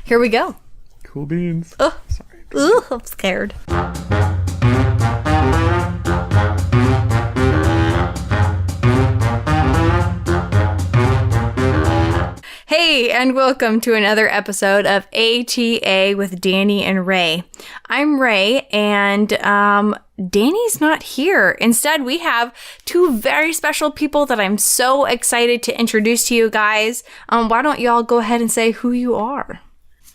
Here we go. Cool beans. Oh, Sorry. ooh, I'm scared. Hey, and welcome to another episode of ATA with Danny and Ray. I'm Ray, and Danny's not here. Instead, we have two very special people that I'm so excited to introduce to you guys. Why don't y'all go ahead and say who you are?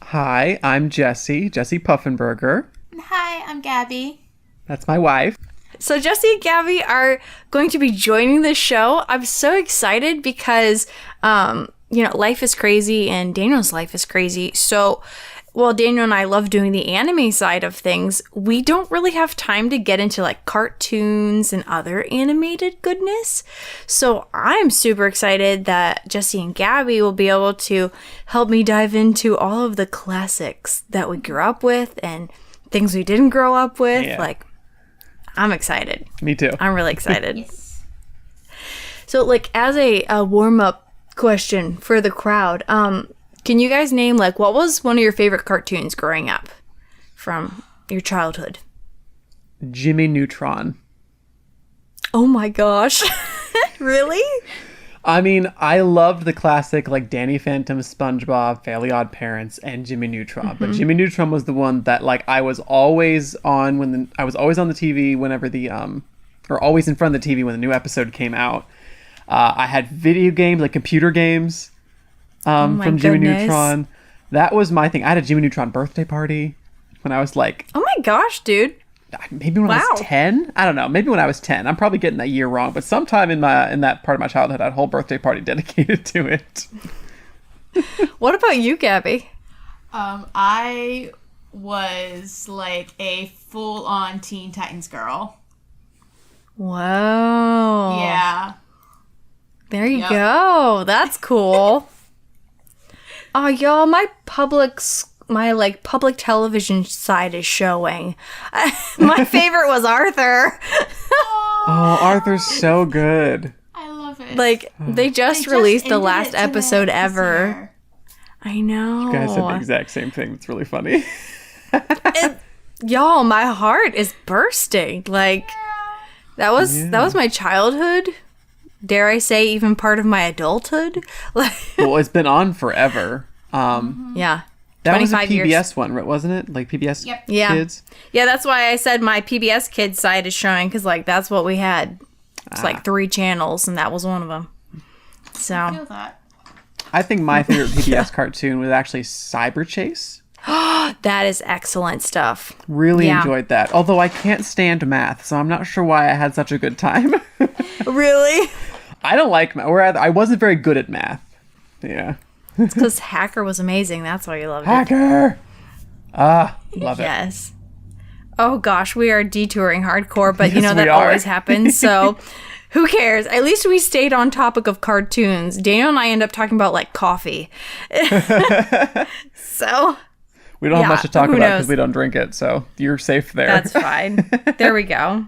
Hi, I'm Jesse Puffenberger. Hi, I'm Gabby. That's my wife. So Jesse and Gabby are going to be joining the show. I'm so excited because, life is crazy and Daniel's life is crazy. So while Daniel and I love doing the anime side of things, we don't really have time to get into like cartoons and other animated goodness. So I'm super excited that Jesse and Gabby will be able to help me dive into all of the classics that we grew up with and things we didn't grow up with. Yeah. Like, I'm excited. Me too. I'm really excited. Yes. So, like, as a warm-up question for the crowd, can you guys name, like, what was one of your favorite cartoons growing up from your childhood? Jimmy Neutron. Oh my gosh. Really? I mean, I loved the classic, like, Danny Phantom, SpongeBob, Fairly Odd Parents, and Jimmy Neutron. But Jimmy Neutron was the one that, like, I was always on I was always on the TV whenever or always in front of the TV when the new episode came out. I had video games, like computer games, from Jimmy Neutron. That was my thing. I had a Jimmy Neutron birthday party when I was like... Oh my gosh, dude. Maybe when I was 10? I don't know. Maybe when I was 10. I'm probably getting that year wrong, but sometime in that part of my childhood, I had a whole birthday party dedicated to it. What about you, Gabby? I was like a full-on Teen Titans girl. Whoa. Yeah. There you go. That's cool. Oh, y'all, my public television side is showing. My favorite was Arthur. Oh, Arthur's so good. I love it. Like, they just released the ended last it episode this ever. year. I know. You guys said the exact same thing. It's really funny. Y'all, my heart is bursting. Like, that was my childhood. Dare I say, even part of my adulthood? Like, Well, it's been on forever. yeah. That was a 25 PBS years. one, right? Wasn't it? Like PBS Yep. Yeah. Kids? Yeah, that's why I said my PBS Kids side is showing, because, like, that's what we had. It's like 3 channels, and that was one of them. I So, feel that. I think my favorite PBS cartoon was actually Cyber Chase. that is excellent stuff. Really Yeah. enjoyed that. Although I can't stand math, so I'm not sure why I had such a good time. Really? I don't like math. Or rather, I wasn't very good at math. Yeah. It's because Hacker was amazing. That's why you loved it. Hacker! Love it. Yes. Oh gosh, we are detouring hardcore, but you Yes, know that we are. always happens. So who cares? At least we stayed on topic of cartoons. Daniel and I end up talking about like coffee. So We don't have much to talk who about knows? because we don't drink it, so you're safe there. that's fine. There we go.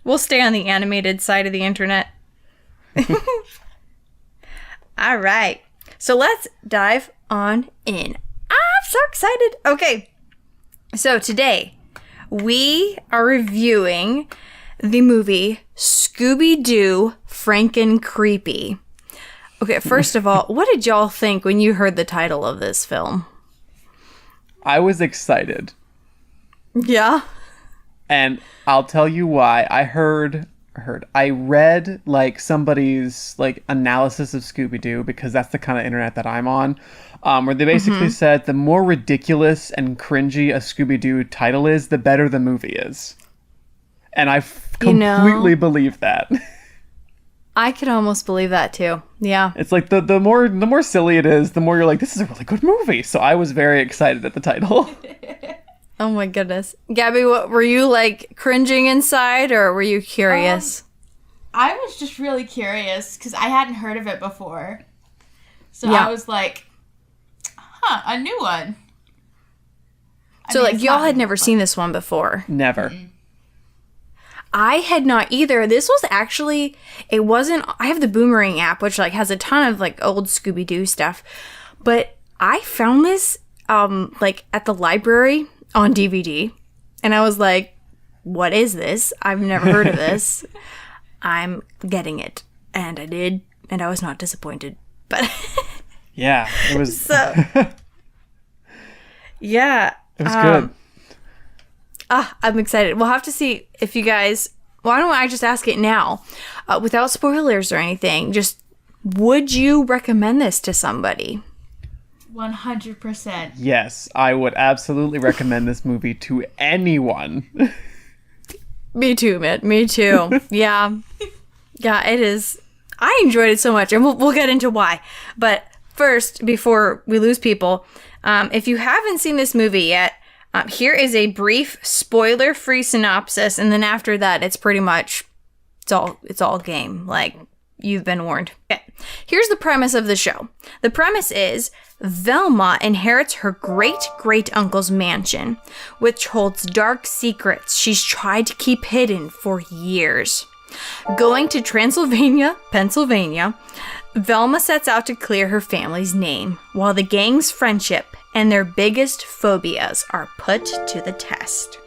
We'll stay on the animated side of the internet. All right. So let's dive on in. I'm so excited. Okay. So today we are reviewing the movie Scooby Doo Frankencreepy. Okay, first of all, what did y'all think when you heard the title of this film? I was excited. Yeah. And I'll tell you why. I read like somebody's like analysis of Scooby-Doo, because that's the kind of internet that I'm on, where they basically said the more ridiculous and cringy a Scooby-Doo title is, the better the movie is. And I completely believe that. I could almost believe that too. Yeah. It's like the more silly it is, the more you're like, this is a really good movie. So I was very excited at the title. Oh my goodness. Gabby, what were you like cringing inside, or were you curious? I was just really curious because I hadn't heard of it before. So Yeah. I was like, a new one. So like y'all had never seen this one before. Never. I had not either. This was actually, it wasn't, I have the Boomerang app, which like has a ton of like old Scooby Doo stuff, but I found this like at the library on DVD, and I was like, what is this? I've never heard of this. I'm getting it. And I did, and I was not disappointed. But yeah, it was so yeah. It was good. I'm excited. We'll have to see if you guys, why don't I just ask it now? Without spoilers or anything, just would you recommend this to somebody? 100%. Yes, I would absolutely recommend this movie to anyone. Me too, man. Me too. Yeah. Yeah, it is. I enjoyed it so much, and we'll get into why. But first, before we lose people, if you haven't seen this movie yet, here is a brief spoiler-free synopsis, and then after that, it's pretty much, it's all game. Like, you've been warned. Okay. Here's the premise of the show. The premise is Velma inherits her great-great-uncle's mansion, which holds dark secrets she's tried to keep hidden for years. Going to Transylvania, Pennsylvania, Velma sets out to clear her family's name, while the gang's friendship and their biggest phobias are put to the test.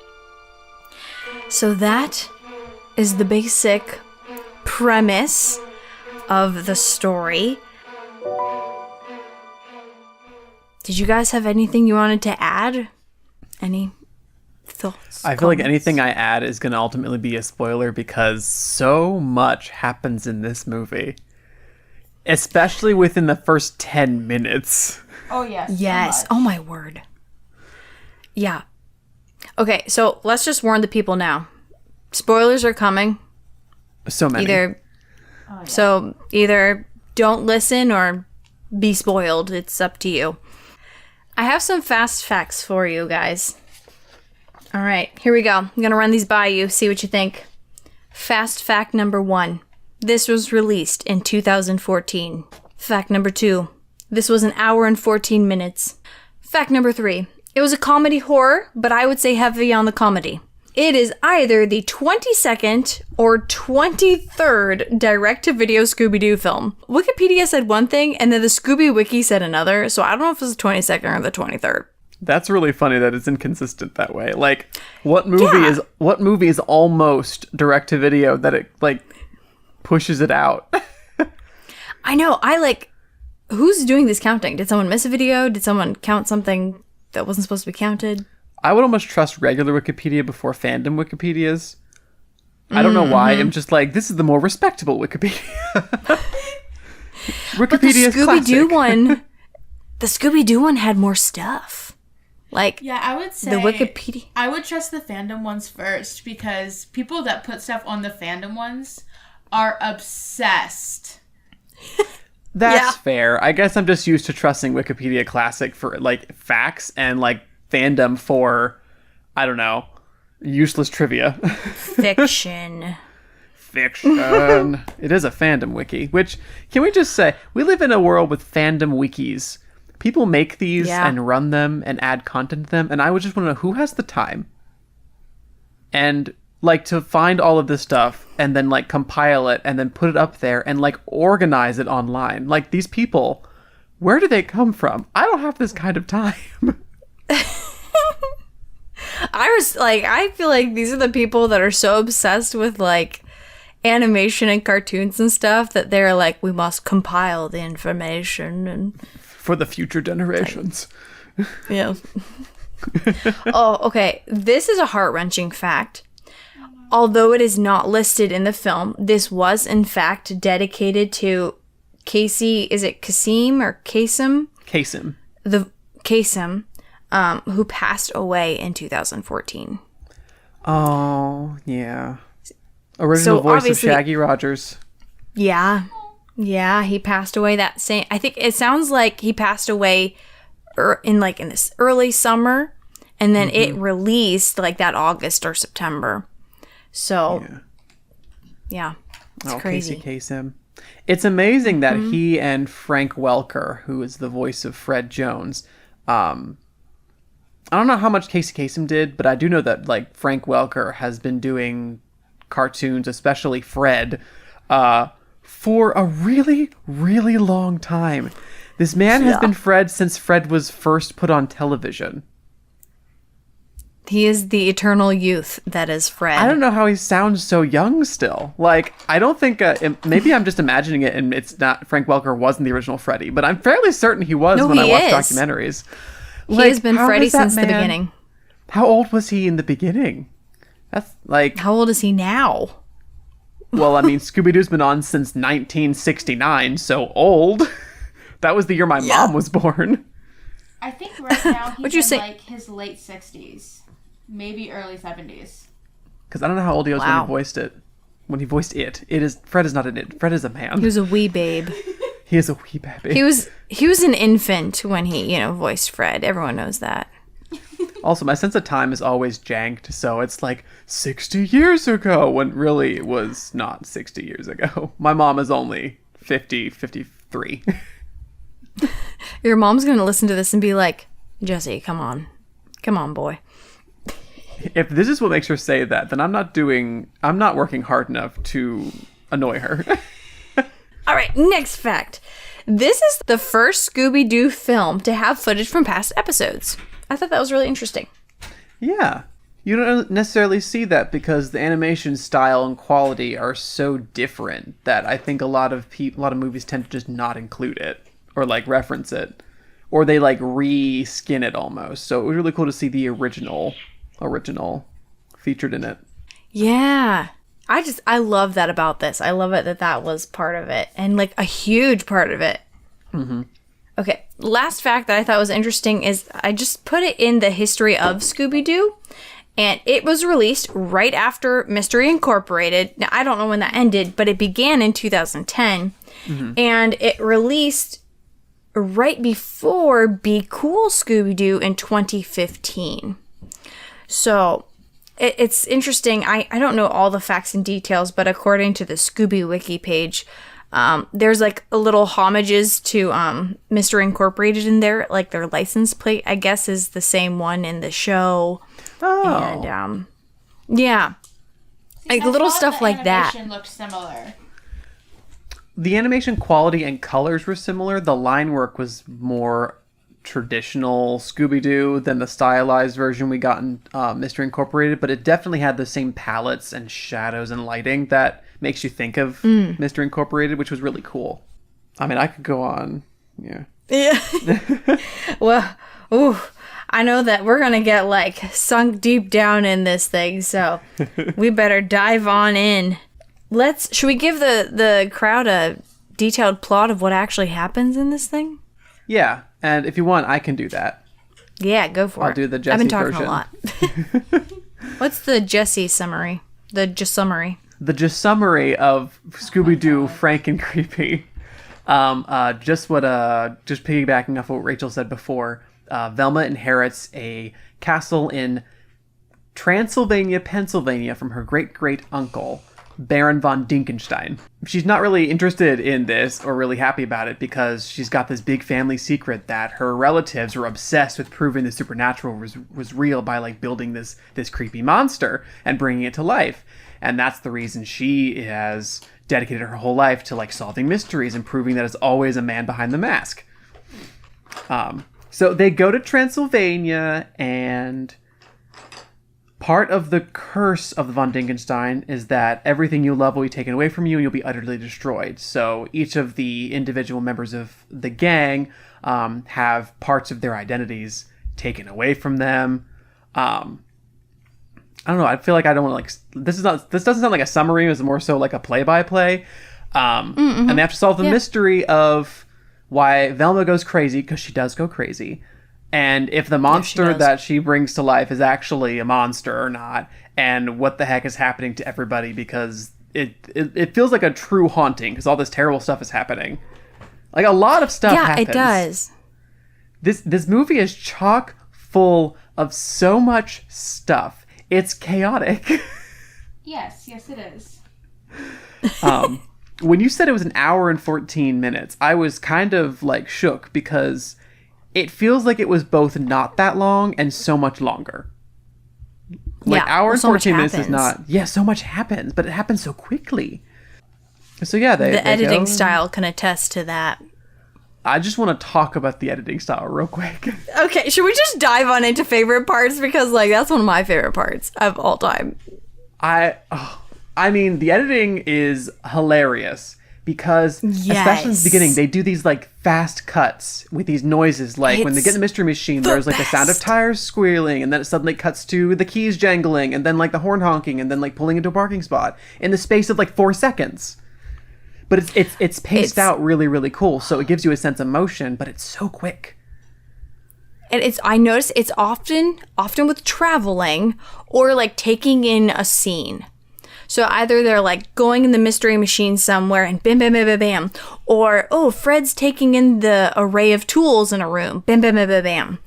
So that is the basic premise of the story. Did you guys have anything you wanted to add? Any thoughts? I feel like anything I add is going to ultimately be a spoiler because so much happens in this movie. Especially within the first 10 minutes. Oh, yes. Yes. Oh, my word. Yeah. Okay, so let's just warn the people now. Spoilers are coming. So many. So either don't listen or be spoiled. It's up to you. I have some fast facts for you guys. All right, here we go. I'm going to run these by you, see what you think. Fast fact number 1. This was released in 2014. Fact number 2. This was an hour and 14 minutes. Fact number 3. It was a comedy horror, but I would say heavy on the comedy. It is either the 22nd or 23rd direct-to-video Scooby Doo film. Wikipedia said one thing, and then the Scooby Wiki said another, so I don't know if it's the 22nd or the 23rd. That's really funny that it's inconsistent that way. Like, what movie is almost direct-to-video that it, like, pushes it out? I know, who's doing this counting? Did someone miss a video? Did someone count something that wasn't supposed to be counted? I would almost trust regular Wikipedia before fandom Wikipedias. I don't know why. I'm just like, this is the more respectable Wikipedia. Wikipedia but the is the Scooby Doo one had more stuff. Like, yeah, I would say the Wikipedia. I would trust the fandom ones first because people that put stuff on the fandom ones are obsessed. That's fair. I guess I'm just used to trusting Wikipedia Classic for like facts and like fandom for, I don't know, useless trivia. Fiction. Fiction. It is a fandom wiki, which, can we just say, we live in a world with fandom wikis. People make these and run them and add content to them, and I would just want to know who has the time and like to find all of this stuff and then like compile it and then put it up there and like organize it online. Like, these people, where do they come from? I don't have this kind of time. I feel like these are the people that are so obsessed with like animation and cartoons and stuff that they're like, we must compile the information and for the future generations. Yeah. Oh, okay. This is a heart-wrenching fact. Although it is not listed in the film, this was in fact dedicated to Casey, is it Kasim or Kasim? Kasim. The Kasim, who passed away in 2014. Oh, yeah. Original voice of Shaggy Rogers. Yeah. Yeah, he passed away that same... I think it sounds like he passed away in this early summer, and then it released like that August or September. So, yeah, it's crazy. Casey Kasem. It's amazing that he and Frank Welker, who is the voice of Fred Jones, I don't know how much Casey Kasem did, but I do know that like Frank Welker has been doing cartoons, especially Fred, for a really, really long time. This man has been Fred since Fred was first put on television. He is the eternal youth that is Fred. I don't know how he sounds so young still. Like, I don't think... maybe I'm just imagining it and it's not... Frank Welker wasn't the original Freddy, but I'm fairly certain he was when I watched documentaries. He has been Freddy since the beginning. How old was he in the beginning? That's like... How old is he now? Well, I mean, Scooby Doo's been on since 1969, so old. That was the year my mom was born. I think right now he's in like his late 60s. Maybe early 70s. Because I don't know how old he was when he voiced it. When he voiced it. Fred is not an it. Fred is a man. He was a wee babe. He is a wee baby. He was an infant when he, voiced Fred. Everyone knows that. Also, my sense of time is always janked, so it's like 60 years ago, when really it was not 60 years ago. My mom is only 53. Your mom's going to listen to this and be like, Jesse, come on. Come on, boy. If this is what makes her say that, then I'm not working hard enough to annoy her. All right, next fact. This is the first Scooby Doo film to have footage from past episodes. I thought that was really interesting. Yeah. You don't necessarily see that because the animation style and quality are so different that I think a lot of movies tend to just not include it or like reference it, or they like re-skin it almost. So it was really cool to see the original featured in it. Yeah. I love that about this. I love it that was part of it and like a huge part of it. Mm-hmm. Okay, last fact that I thought was interesting is I just put it in the history of Scooby Doo, and it was released right after Mystery Incorporated. Now, I don't know when that ended, but it began in 2010, and it released right before Be Cool Scooby Doo in 2015. So it's interesting. I don't know all the facts and details, but according to the Scooby Wiki page, there's like a little homages to Mystery Incorporated in there, like their license plate, I guess, is the same one in the show. Oh. And yeah. Like little stuff like that. The animation looked similar. The animation quality and colors were similar. The line work was more traditional Scooby-Doo than the stylized version we got in Mystery Incorporated, but it definitely had the same palettes and shadows and lighting that makes you think of Mystery Incorporated, which was really cool. I mean, I could go on. Yeah. Well, I know that we're going to get like sunk deep down in this thing, so we better dive on in. Should we give the crowd a detailed plot of what actually happens in this thing? Yeah, and if you want, I can do that. Yeah, go for it. I'll do the Jesse I've been talking version. a lot. What's the Jesse summary? The summary. The summary of Scooby-Doo Frankencreepy. Just piggybacking off what Rachel said before, Velma inherits a castle in Transylvania, Pennsylvania from her great-great-uncle, Baron von Dinkenstein. She's not really interested in this or really happy about it because she's got this big family secret that her relatives were obsessed with proving the supernatural was real by like building this creepy monster and bringing it to life. And that's the reason she has dedicated her whole life to like solving mysteries and proving that it's always a man behind the mask. So they go to Transylvania, and part of the curse of the von Dinkenstein is that everything you love will be taken away from you and you'll be utterly destroyed. So each of the individual members of the gang have parts of their identities taken away from them. I don't know. I feel like I don't want to this doesn't sound like a summary. It was more so like a play-by-play. And they have to solve the mystery of why Velma goes crazy, because she does go crazy. And if the monster that she brings to life is actually a monster or not, and what the heck is happening to everybody, because it feels like a true haunting, because all this terrible stuff is happening. Like, a lot of stuff happens. Yeah, it does. This movie is chock full of so much stuff. It's chaotic. Yes, it is. When you said it was an hour and 14 minutes, I was kind of like shook, because it feels like it was both not that long and so much longer. Like, hour and 14 minutes is not... Yeah, so much happens, but it happens so quickly. So yeah, the editing style can attest to that. I just want to talk about the editing style real quick. Okay, should we just dive on into favorite parts? Because, like, that's one of my favorite parts of all time. I mean, the editing is hilarious because, especially in the beginning, they do these, like, fast cuts with these noises. Like, when they get in the mystery machine, there's, like, the sound of tires squealing, and then it suddenly cuts to the keys jangling, and then, like, the horn honking, and then, like, pulling into a parking spot in the space of, like, 4 seconds. But it's paced out really, really cool, so it gives you a sense of motion, but it's so quick. And I notice it's often with traveling or like taking in a scene. So either they're like going in the mystery machine somewhere and bam, bam, bam, bam, bam. Or, oh, Fred's taking in the array of tools in a room. Bam, bam, bam, bam, bam.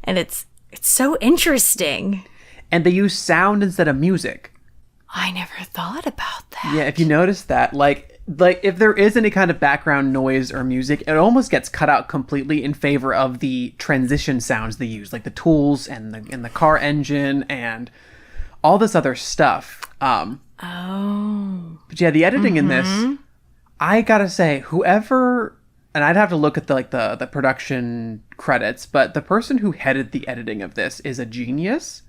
And it's so interesting. And they use sound instead of music. I never thought about that. Yeah, if you notice that, like if there is any kind of background noise or music, it almost gets cut out completely in favor of the transition sounds they use, like the tools and the car engine and all this other stuff. But yeah, the editing in this, I gotta say, whoever, and I'd have to look at the production credits, but the person who headed the editing of this is a genius.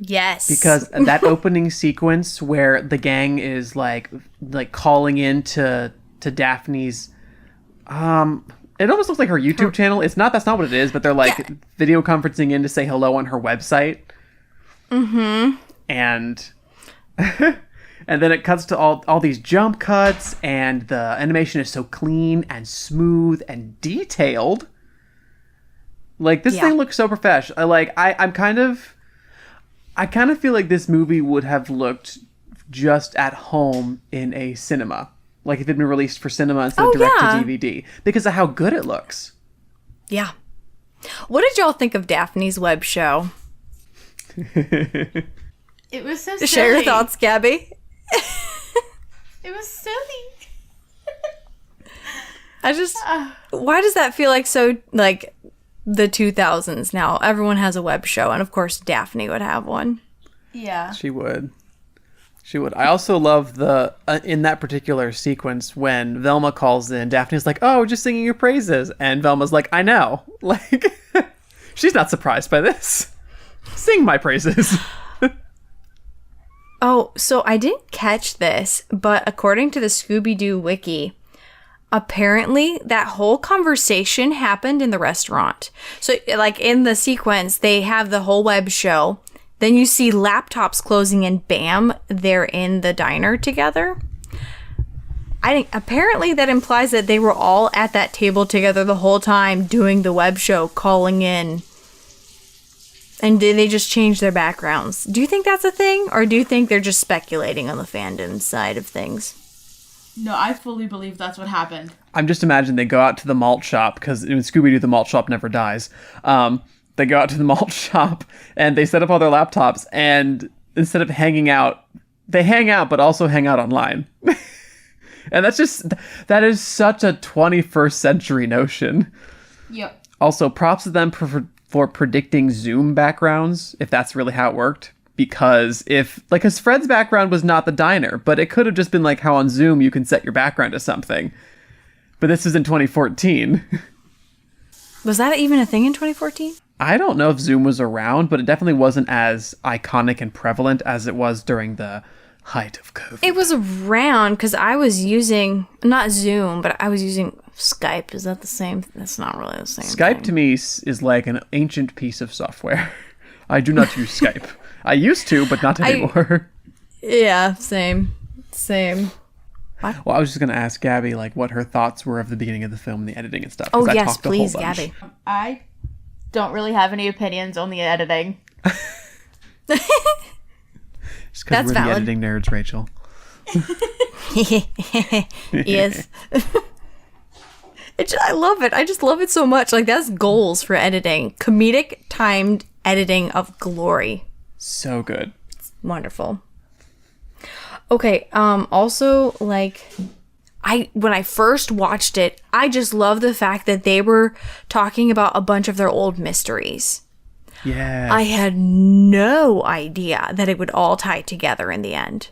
Yes. Because that opening sequence where the gang is like calling in to Daphne's, it almost looks like her YouTube channel. That's not what it is, but they're like video conferencing in to say hello on her website. Mm-hmm. And and then it cuts to all these jump cuts, and the animation is so clean and smooth and detailed. Like, this thing looks so professional. I kind of feel like this movie would have looked just at home in a cinema. Like if it had been released for cinema instead of direct to DVD. Because of how good it looks. Yeah. What did y'all think of Daphne's web show? It was so silly. Share your thoughts, Gabby. It was silly. Why does that feel like so, like, the 2000s now? Everyone has a web show, and of course Daphne would have one. Yeah. She would. I also love the in that particular sequence when Velma calls in, Daphne's like, "Oh, just singing your praises." And Velma's like, "I know." Like, she's not surprised by this. Sing my praises. Oh, so I didn't catch this, but according to the Scooby Doo wiki, apparently that whole conversation happened in the restaurant. So, like, in the sequence, they have the whole web show. Then you see laptops closing and bam, they're in the diner together. I think apparently that implies that they were all at that table together the whole time doing the web show, calling in. And did they just change their backgrounds? Do you think that's a thing? Or do you think they're just speculating on the fandom side of things? No, I fully believe that's what happened. I'm just imagining they go out to the malt shop, because in Scooby Doo, the malt shop never dies. They go out to the malt shop, and they set up all their laptops, and instead of hanging out, they hang out, but also hang out online. And that is such a 21st century notion. Yep. Also, props to them for predicting Zoom backgrounds, if that's really how it worked. Because because Fred's background was not the diner, but it could have just been like how on Zoom you can set your background to something. But this is in 2014. Was that even a thing in 2014? I don't know if Zoom was around, but it definitely wasn't as iconic and prevalent as it was during the height of COVID. It was around because I was using, not Zoom, but I was using Skype. Is that the same? That's not really the same Skype thing. to me is like an ancient piece of software. I do not use Skype. I used to, but not anymore. Yeah, same. Well, I was just going to ask Gabby, like, what her thoughts were of the beginning of the film and the editing and stuff. Oh, I yes, talked a whole please, bunch. Gabby. I don't really have any opinions on the editing. Just because we're valid. the editing nerds, Rachel. Yes. I love it. I just love it so much. Like, that's goals for editing. Comedic timed editing of glory. So good. Wonderful. Okay, also, like, when I first watched it, I just love the fact that they were talking about a bunch of their old mysteries. Yeah. I had no idea that it would all tie together in the end.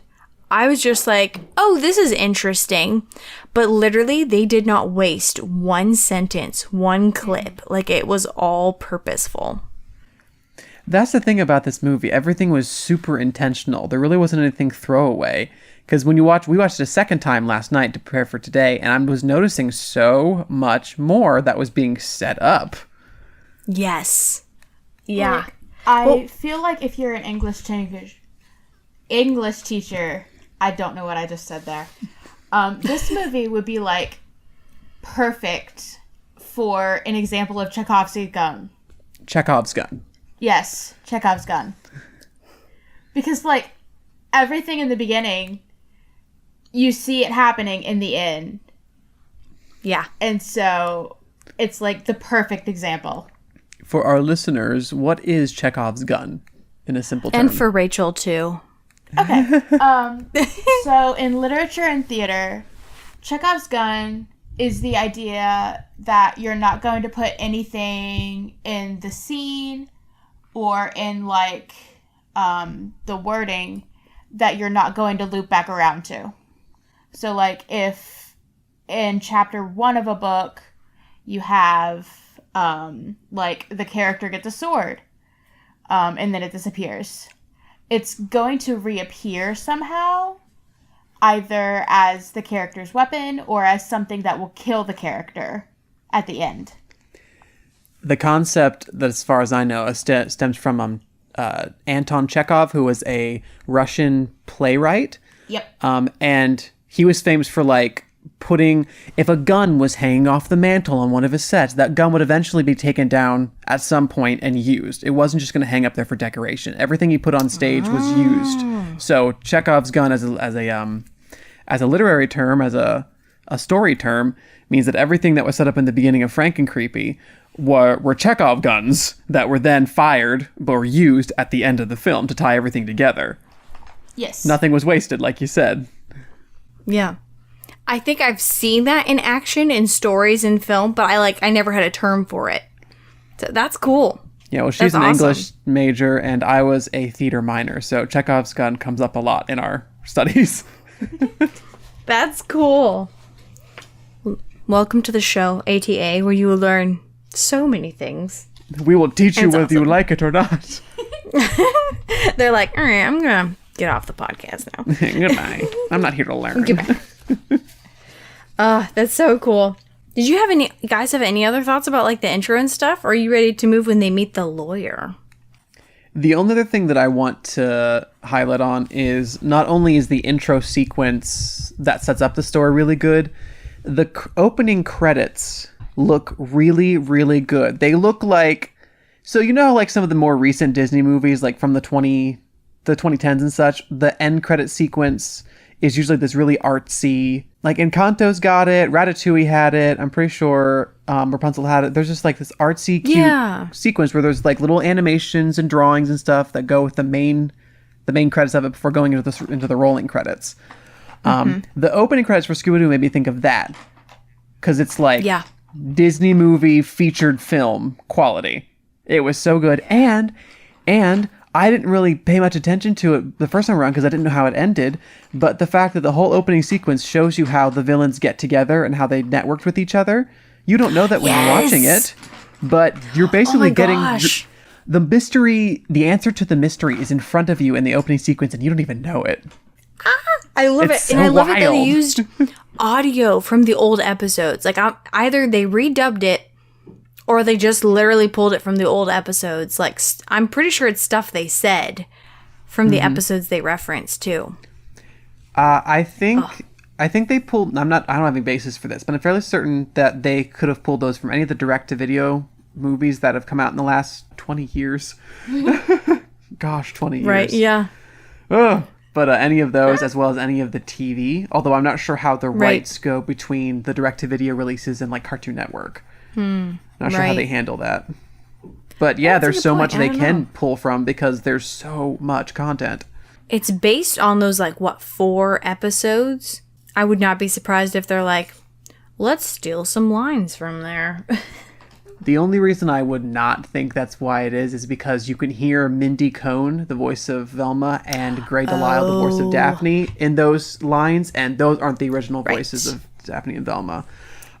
I was just like, oh, this is interesting. But literally, they did not waste one sentence, one clip. Like, it was all purposeful. That's the thing about this movie. Everything was super intentional. There really wasn't anything throwaway. Because when we watched it a second time last night to prepare for today, and I was noticing so much more that was being set up. Yes. Yeah. I feel like if you're an English teacher, I don't know what I just said there. This movie would be like perfect for an example of Chekhov's gun. Chekhov's gun. Yes, Chekhov's gun. Because like everything in the beginning, you see it happening in the end. Yeah. And so it's like the perfect example. For our listeners, what is Chekhov's gun in a simple term? And for Rachel, too. Okay. So in literature and theater, Chekhov's gun is the idea that you're not going to put anything in the scene or in like the wording that you're not going to loop back around to. So like if in chapter 1 of a book you have like the character gets a sword and then it disappears, it's going to reappear somehow, either as the character's weapon or as something that will kill the character at the end. The concept that, as far as I know, stems from Anton Chekhov, who was a Russian playwright. Yep. And he was famous for like putting, if a gun was hanging off the mantle on one of his sets, that gun would eventually be taken down at some point and used. It wasn't just going to hang up there for decoration. Everything he put on stage was used. So Chekhov's gun as a literary term, as a story term, means that everything that was set up in the beginning of Frankencreepy were Chekhov guns that were then fired or used at the end of the film to tie everything together. Yes. Nothing was wasted, like you said. Yeah. I think I've seen that in action in stories and film, but I never had a term for it. So that's cool. Yeah, well, she's That's an awesome. English major, and I was a theater minor, so Chekhov's gun comes up a lot in our studies. That's cool. Welcome to the show, ATA, where you will learn so many things. We will teach you That's whether you awesome. like it or not. They're like, all right, I'm going to get off the podcast now. Goodbye. I'm not here to learn. Goodbye. That's so cool. Did you guys have any other thoughts about like the intro and stuff? Or are you ready to move when they meet the lawyer? The only other thing that I want to highlight on is not only is the intro sequence that sets up the story really good, the opening credits look really, really good. They look like, so you know how like some of the more recent Disney movies, like from the 2010s and such, the end credit sequence is usually this really artsy, like Encanto's got it, Ratatouille had it, I'm pretty sure Rapunzel had it. There's just like this artsy, cute sequence where there's like little animations and drawings and stuff that go with the main credits of it before going into the rolling credits. The opening credits for Scooby Doo made me think of that, because it's like Disney movie featured film quality. It was so good, and I didn't really pay much attention to it the first time around because I didn't know how it ended, but the fact that the whole opening sequence shows you how the villains get together and how they networked with each other. You don't know that when you're watching it, but you're basically getting the mystery. The answer to the mystery is in front of you in the opening sequence, and you don't even know it. I love It's it. And I love it that they wild. used audio from the old episodes. Like either they redubbed it or they just literally pulled it from the old episodes. Like I'm pretty sure it's stuff they said from the episodes they referenced too. I think they pulled. I don't have any basis for this, but I'm fairly certain that they could have pulled those from any of the direct-to-video movies that have come out in the last 20 years. Gosh, 20 years. Right? Yeah. Ugh. But any of those, as well as any of the TV, although I'm not sure how the rights go between the direct-to-video releases and like Cartoon Network. Not sure how they handle that. But yeah, there's so much they can pull from because there's so much content. It's based on those 4 episodes. I would not be surprised if they're like, let's steal some lines from there. The only reason I would not think that's why it is because you can hear Mindy Cohn, the voice of Velma, and Grey Delisle, the voice of Daphne, in those lines, and those aren't the original voices of Daphne and Velma.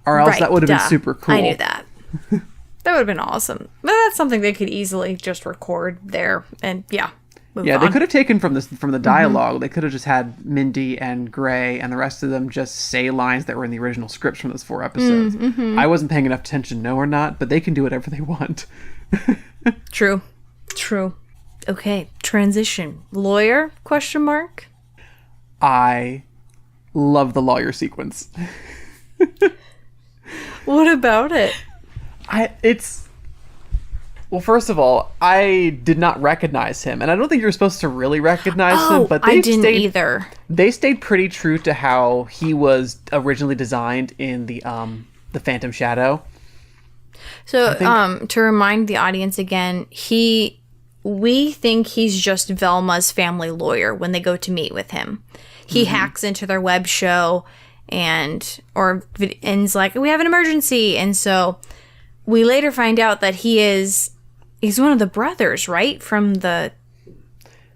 Or else that would have been super cool. I knew that. That would have been awesome. But that's something they could easily just record there, and move on. They could have taken from the dialogue. Mm-hmm. They could have just had Mindy and Grey and the rest of them just say lines that were in the original scripts from those 4 episodes. Mm-hmm. I wasn't paying enough attention, no or not, but they can do whatever they want. True. Okay, transition. Lawyer? ? I love the lawyer sequence. What about it? Well, first of all, I did not recognize him, and I don't think you're supposed to really recognize him, but I didn't either. They stayed pretty true to how he was originally designed in the Phantom Shadow. So, to remind the audience again, we think he's just Velma's family lawyer when they go to meet with him. He hacks into their web show and's like, we have an emergency, and so we later find out that he's one of the brothers, right? From the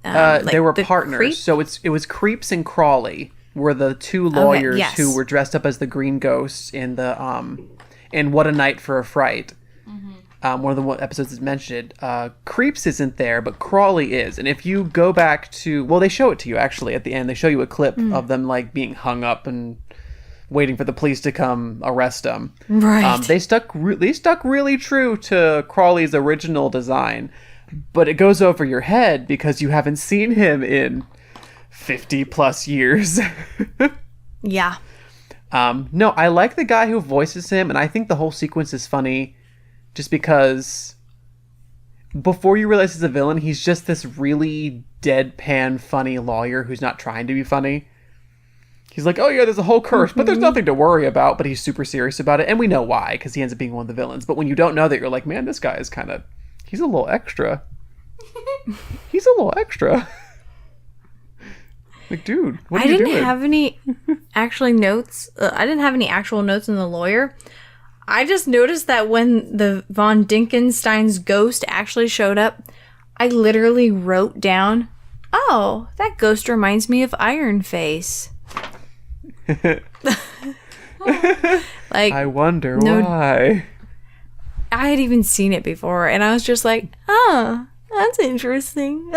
they were the partners. Creep? So it was Creeps and Crawley were the 2 lawyers who were dressed up as the Green Ghosts in the in What a Night for a Fright. Mm-hmm. One of the episodes is mentioned. Creeps isn't there, but Crawley is. And if you go back to, they show it to you actually at the end. They show you a clip of them like being hung up and waiting for the police to come arrest them. Right. They stuck really true to Crawley's original design, but it goes over your head because you haven't seen him in 50 plus years. Yeah. No, I like the guy who voices him, and I think the whole sequence is funny just because before you realize he's a villain, he's just this really deadpan funny lawyer who's not trying to be funny. He's like, oh yeah, there's a whole curse, but there's nothing to worry about. But he's super serious about it. And we know why, because he ends up being one of the villains. But when you don't know that, you're like, man, this guy is he's a little extra. He's a little extra. Like, dude, what are you doing? I didn't have any notes. I didn't have any actual notes in the lawyer. I just noticed that when the Von Dinkenstein's ghost actually showed up, I literally wrote down, oh, that ghost reminds me of Iron Face. I wonder why. I had even seen it before, and I was just like, oh, that's interesting.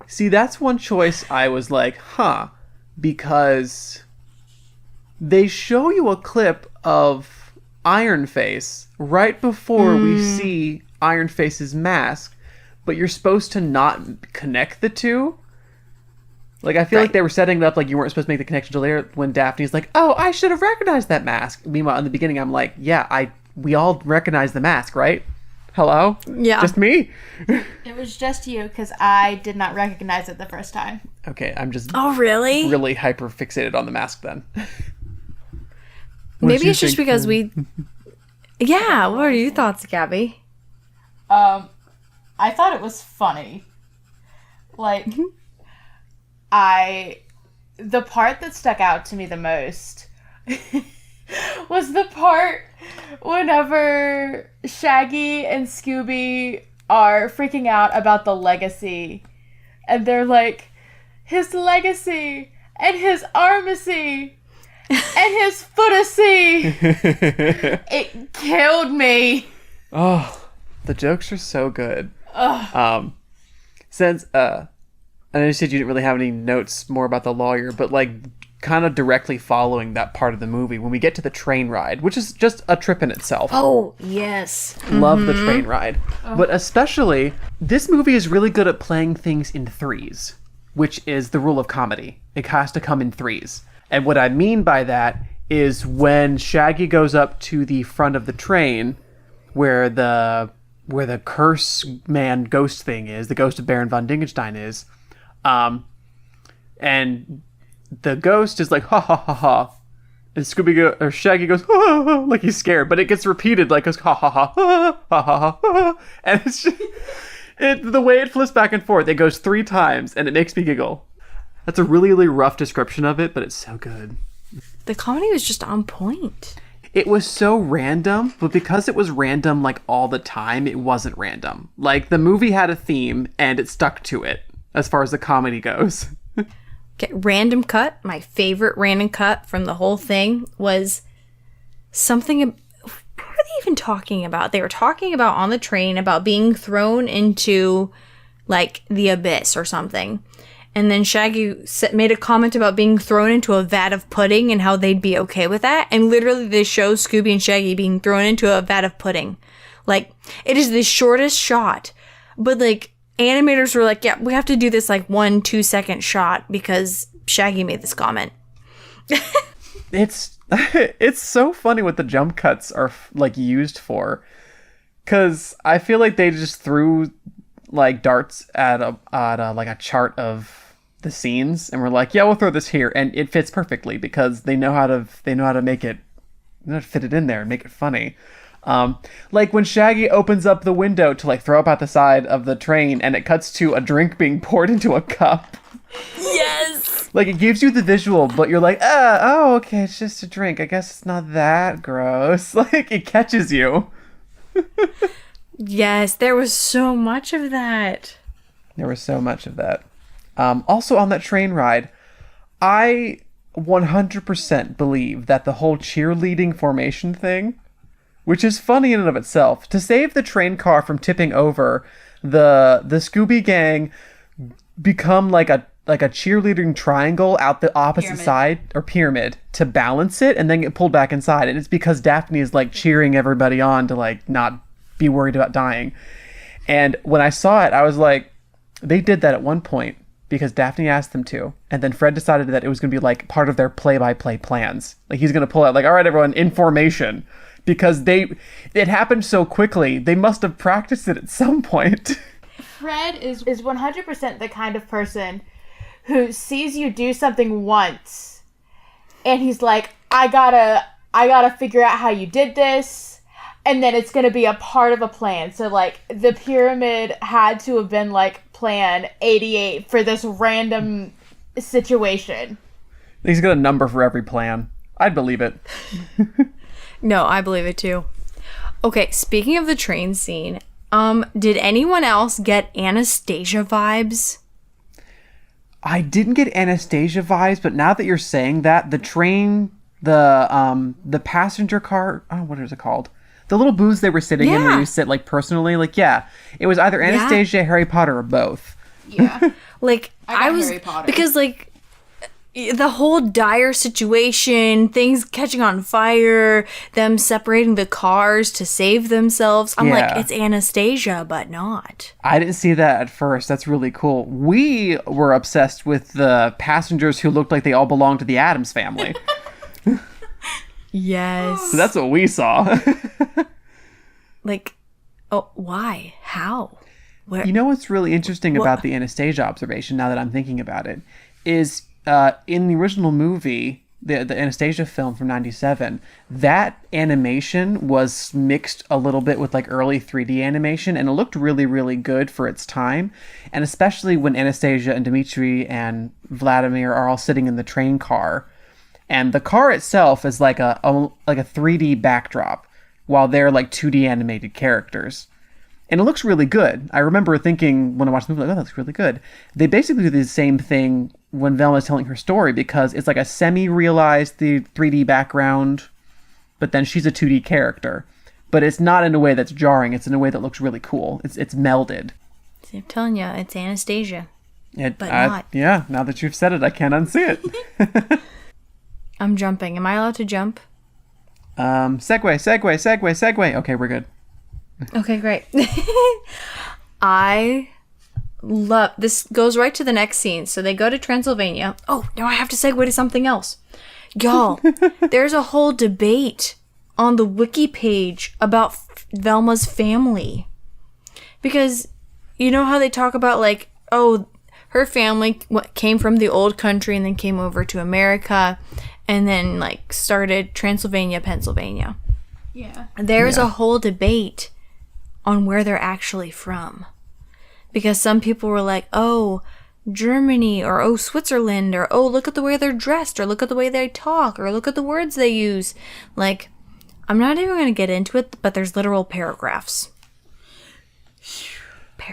See, that's one choice I was like, because they show you a clip of Iron Face right before we see Iron Face's mask, but you're supposed to not connect the two. Like, I feel like they were setting it up like you weren't supposed to make the connection till later when Daphne's like, oh, I should have recognized that mask. Meanwhile, in the beginning, I'm like, yeah, we all recognize the mask, right? Hello? Yeah. Just me? It was just you, because I did not recognize it the first time. Okay, I'm just really hyper fixated on the mask then. Maybe it's just because Yeah, what are your thoughts, Gabby? I thought it was funny. Like... the part that stuck out to me the most was the part whenever Shaggy and Scooby are freaking out about the legacy. And they're like, his legacy and his armacy and his footacy. It killed me. Oh, the jokes are so good. Since, I know you said you didn't really have any notes more about the lawyer, but like kind of directly following that part of the movie, when we get to the train ride, which is just a trip in itself. Oh, yes. Love the train ride. But especially, this movie is really good at playing things in threes, which is the rule of comedy. It has to come in threes. And what I mean by that is when Shaggy goes up to the front of the train where the curse man ghost thing is, the ghost of Baron von Dingenstein is, and the ghost is like, ha ha ha ha. And Shaggy goes, ha, ha, ha, like he's scared, but it gets repeated, like goes, ha ha ha ha ha ha ha ha. And it's just, the way it flips back and forth, it goes 3 times, and it makes me giggle. That's a really, really rough description of it, but it's so good. The comedy was just on point. it was so random, but because it was random like all the time, it wasn't random. Like the movie had a theme and it stuck to it as far as the comedy goes. Okay, random cut. My favorite random cut from the whole thing was something. What were they even talking about? They were talking about on the train about being thrown into like the abyss or something. And then Shaggy made a comment about being thrown into a vat of pudding and how they'd be okay with that. And literally they show Scooby and Shaggy being thrown into a vat of pudding. Like, it is the shortest shot. But, like, animators were like, yeah, we have to do this, like, 1-2 second shot because Shaggy made this comment. It's so funny what the jump cuts are, like, used for. Because I feel like they just threw, like, darts at a chart of the scenes and we're like, yeah, we'll throw this here, and it fits perfectly because they know how to make it, fit it in there and make it funny. Like when Shaggy opens up the window to like throw up out the side of the train and it cuts to a drink being poured into a cup. Yes. Like it gives you the visual, but you're like, oh, okay, it's just a drink. I guess it's not that gross. Like it catches you. Yes, there was so much of that. There was so much of that. Also on that train ride, I 100% believe that the whole cheerleading formation thing, which is funny in and of itself, to save the train car from tipping over, the Scooby Gang become like a cheerleading triangle out the opposite side, or pyramid, to balance it and then get pulled back inside. And it's because Daphne is like cheering everybody on to like not be worried about dying. And when I saw it, I was like, they did that at one point because Daphne asked them to, and then Fred decided that it was going to be like part of their play-by-play plans. Like he's going to pull out like, all right, everyone, in formation, because it happened so quickly. They must have practiced it at some point. Fred is 100% the kind of person who sees you do something once and he's like, I gotta figure out how you did this, and then it's gonna be a part of a plan. So like the pyramid had to have been like plan 88 for this random situation. He's got a number for every plan. I'd believe it. No, I believe it too. Okay, speaking of the train scene, did anyone else get Anastasia vibes? I didn't get Anastasia vibes, but now that you're saying that, the train, the passenger car, oh, what is it called? The little booths they were sitting in where you sit like personally, like, yeah, it was either Anastasia, Harry Potter, or both. Yeah. Like, I was, Harry Potter. Because like, the whole dire situation, things catching on fire, them separating the cars to save themselves. I'm like, it's Anastasia, but not. I didn't see that at first. That's really cool. We were obsessed with the passengers who looked like they all belonged to the Addams family. Yes. So that's what we saw. Like, oh, why? How? Where? You know what's really interesting about the Anastasia observation, now that I'm thinking about it, is in the original movie, the Anastasia film from 97, that animation was mixed a little bit with like early 3D animation, and it looked really, really good for its time. And especially when Anastasia and Dmitri and Vladimir are all sitting in the train car, and the car itself is like a 3D backdrop, while they're like 2D animated characters. And it looks really good. I remember thinking when I watched the movie, like, oh, that looks really good. They basically do the same thing when Velma's telling her story, because it's like a semi-realized the 3D background, but then she's a 2D character. But it's not in a way that's jarring. It's in a way that looks really cool. It's melded. See, I'm telling you, it's Anastasia. Not. Yeah, now that you've said it, I can't unsee it. I'm jumping. Am I allowed to jump? Segue. Okay, we're good. Okay, great. I love this. Goes right to the next scene. So they go to Transylvania. Oh, now I have to segue to something else. Y'all, there's a whole debate on the wiki page about Velma's family. Because you know how they talk about like, oh, her family came from the old country and then came over to America and then like started Transylvania, Pennsylvania. Yeah. There's a whole debate on where they're actually from. Because some people were like, oh, Germany, or oh, Switzerland, or oh, look at the way they're dressed, or look at the way they talk, or look at the words they use. Like, I'm not even going to get into it, but there's literal paragraphs.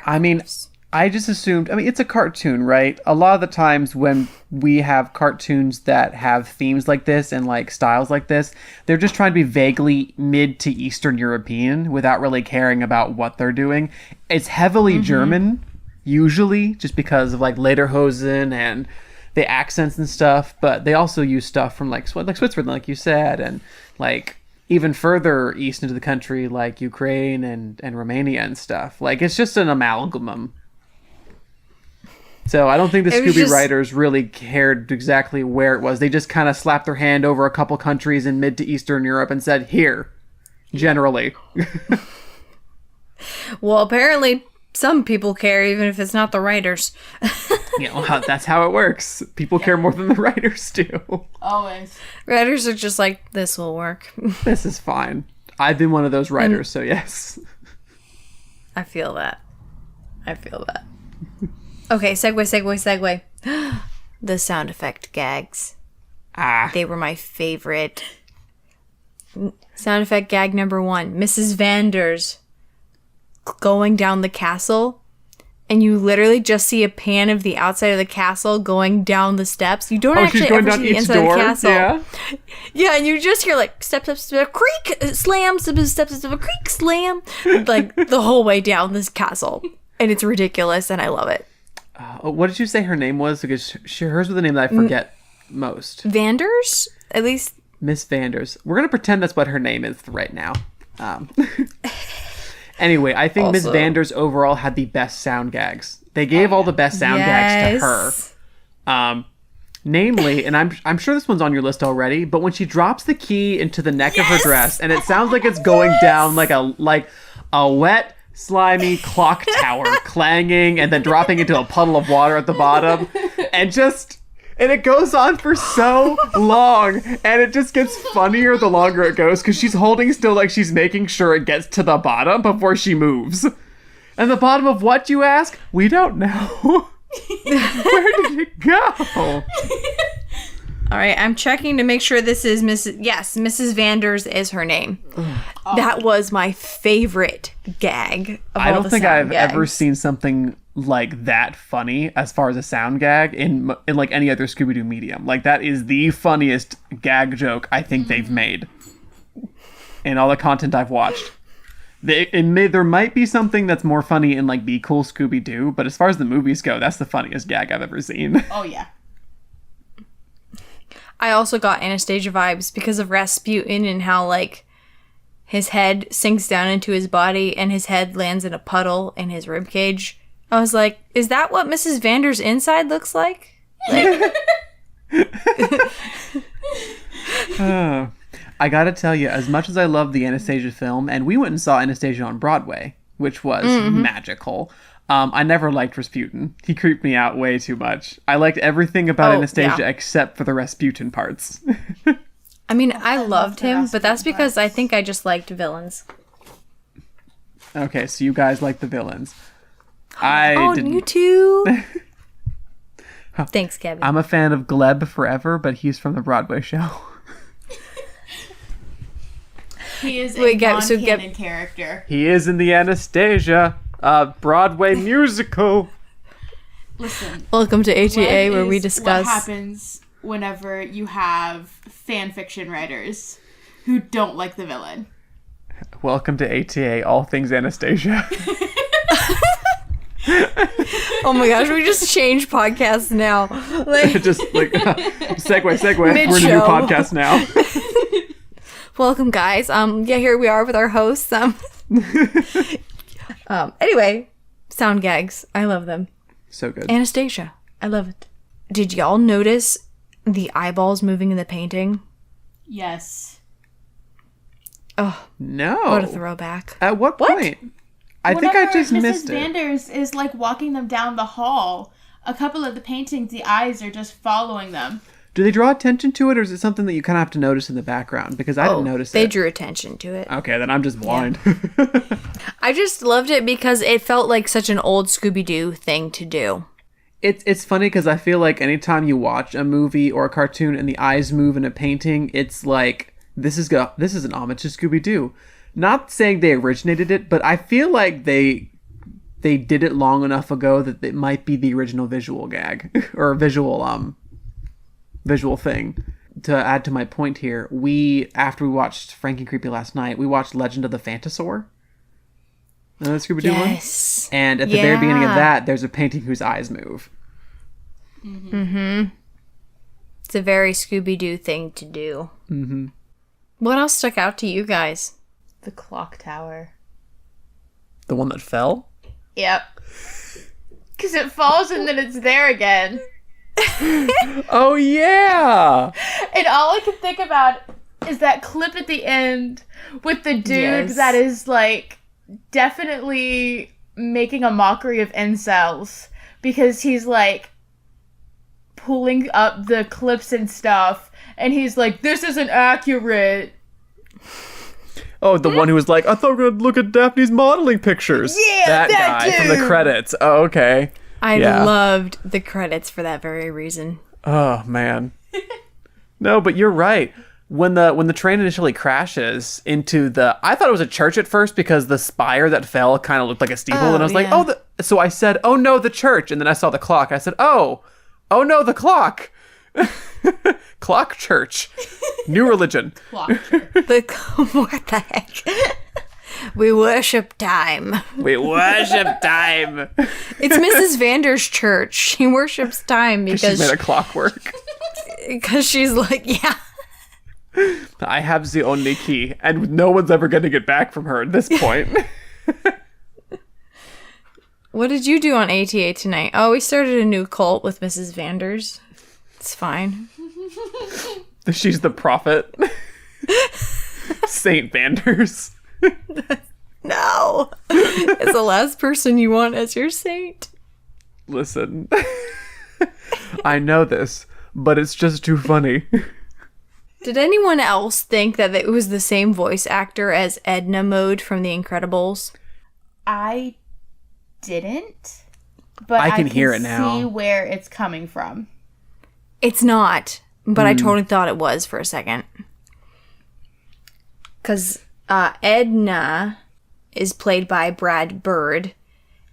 I mean, I just assumed, it's a cartoon, right? A lot of the times when we have cartoons that have themes like this and like styles like this, they're just trying to be vaguely mid to Eastern European without really caring about what they're doing. It's heavily German, usually, just because of like Lederhosen and the accents and stuff, but they also use stuff from like Switzerland, like you said, and like even further east into the country, like Ukraine and Romania and stuff. Like, it's just an amalgamum. So I don't think the Scooby writers really cared exactly where it was. They just kind of slapped their hand over a couple countries in mid to Eastern Europe and said, here, generally. Well, apparently some people care, even if it's not the writers. That's how it works. People care more than the writers do. Always. Writers are just like, this will work. This is fine. I've been one of those writers, so yes. I feel that. Okay, segue. The sound effect gags. They were my favorite. Sound effect gag number 1. Mrs. Vanders going down the castle, and you literally just see a pan of the outside of the castle going down the steps. You don't actually ever see the inside of the castle. Yeah, and you just hear like step, creak, slam, step, creak, slam, like the whole way down this castle. And it's ridiculous, and I love it. What did you say her name was? Because hers was the name that I forget most. Vanders? At least. Miss Vanders. We're going to pretend that's what her name is right now. Anyway, I think Miss Vanders overall had the best sound gags. They gave all the best sound gags to her. Namely, and I'm sure this one's on your list already, but when she drops the key into the neck of her dress, and it sounds like it's going down like a wet, slimy clock tower clanging and then dropping into a puddle of water at the bottom, and it goes on for so long, and it just gets funnier the longer it goes, because she's holding still like she's making sure it gets to the bottom before she moves. And the bottom of what, you ask? We don't know. Where did it go? All right, I'm checking to make sure this is Mrs. Yes, Mrs. Vanders is her name. That was my favorite gag of I all don't the think sound I've gags. ever seen something like that funny as far as a sound gag in like any other Scooby Doo medium. Like, that is the funniest gag joke I think they've made in all the content I've watched. There might be something that's more funny in like Be Cool Scooby Doo, but as far as the movies go, that's the funniest gag I've ever seen. Oh yeah. I also got Anastasia vibes because of Rasputin and how, like, his head sinks down into his body and his head lands in a puddle in his ribcage. I was like, is that what Mrs. Vander's inside looks like? I gotta tell you, as much as I love the Anastasia film, and we went and saw Anastasia on Broadway, which was magical, I never liked Rasputin. He creeped me out way too much. I liked everything about Anastasia except for the Rasputin parts. I mean, I loved him, but that's because I think I just liked villains. Okay, so you guys like the villains. I didn't. You too? Thanks, Gabby. I'm a fan of Gleb forever, but he's from the Broadway show. He is a non-canon character. He is in the Anastasia Broadway musical. Listen. Welcome to ATA, where we discuss what happens whenever you have fan fiction writers who don't like the villain. Welcome to ATA, all things Anastasia. Oh my gosh, we just changed podcasts now. Just like segue. We're in a new podcast now. Welcome, guys. Here we are with our hosts. Anyway, sound gags. I love them. So good. Anastasia. I love it. Did y'all notice the eyeballs moving in the painting? Yes. Oh. No. What a throwback. At what point? I think I just missed it. Mrs. Vanders is like walking them down the hall. A couple of the paintings, the eyes are just following them. Do they draw attention to it, or is it something that you kind of have to notice in the background? Because I didn't notice it. They drew attention to it. Okay, then I'm just blind. Yeah. I just loved it because it felt like such an old Scooby Doo thing to do. It's funny because I feel like anytime you watch a movie or a cartoon and the eyes move in a painting, it's like this is an homage to Scooby Doo. Not saying they originated it, but I feel like they did it long enough ago that it might be the original visual gag or visual thing. To add to my point here, after we watched Frankencreepy last night, we watched Legend of the Phantasaur. The Scooby Doo one? Yes. And at the very beginning of that, there's a painting whose eyes move. Mm-hmm. It's a very Scooby Doo thing to do. Mm-hmm. What else stuck out to you guys? The clock tower. The one that fell? Yep. Because it falls and then it's there again. Oh, yeah! And all I can think about is that clip at the end with the dude that is, like, definitely making a mockery of incels. Because he's, like, pulling up the clips and stuff. And he's like, this isn't accurate. Oh, the one who was like, I thought we were going to look at Daphne's modeling pictures. Yeah, that guy dude. from the credits. Oh, okay. I loved the credits for that very reason. Oh, man. No, but you're right. When the train initially crashes into I thought it was a church at first because the spire that fell kind of looked like a steeple. And I was like, so I said, oh no, the church. And then I saw the clock. I said, oh no, the clock. Clock church. New religion. Clock church. What the heck? We worship time. We worship time. It's Mrs. Vander's church. She worships time because she's made a clockwork. Because she's like, yeah. I have the only key, and no one's ever going to get back from her at this point. What did you do on ATA tonight? Oh, we started a new cult with Mrs. Vander's. It's fine. She's the prophet. Saint Vanders. No. It's the last person you want as your saint. Listen. I know this, but it's just too funny. Did anyone else think that it was the same voice actor as Edna Mode from The Incredibles? I didn't, but I can hear it now. See where it's coming from. It's not, but I totally thought it was for a second. Because Edna is played by Brad Bird,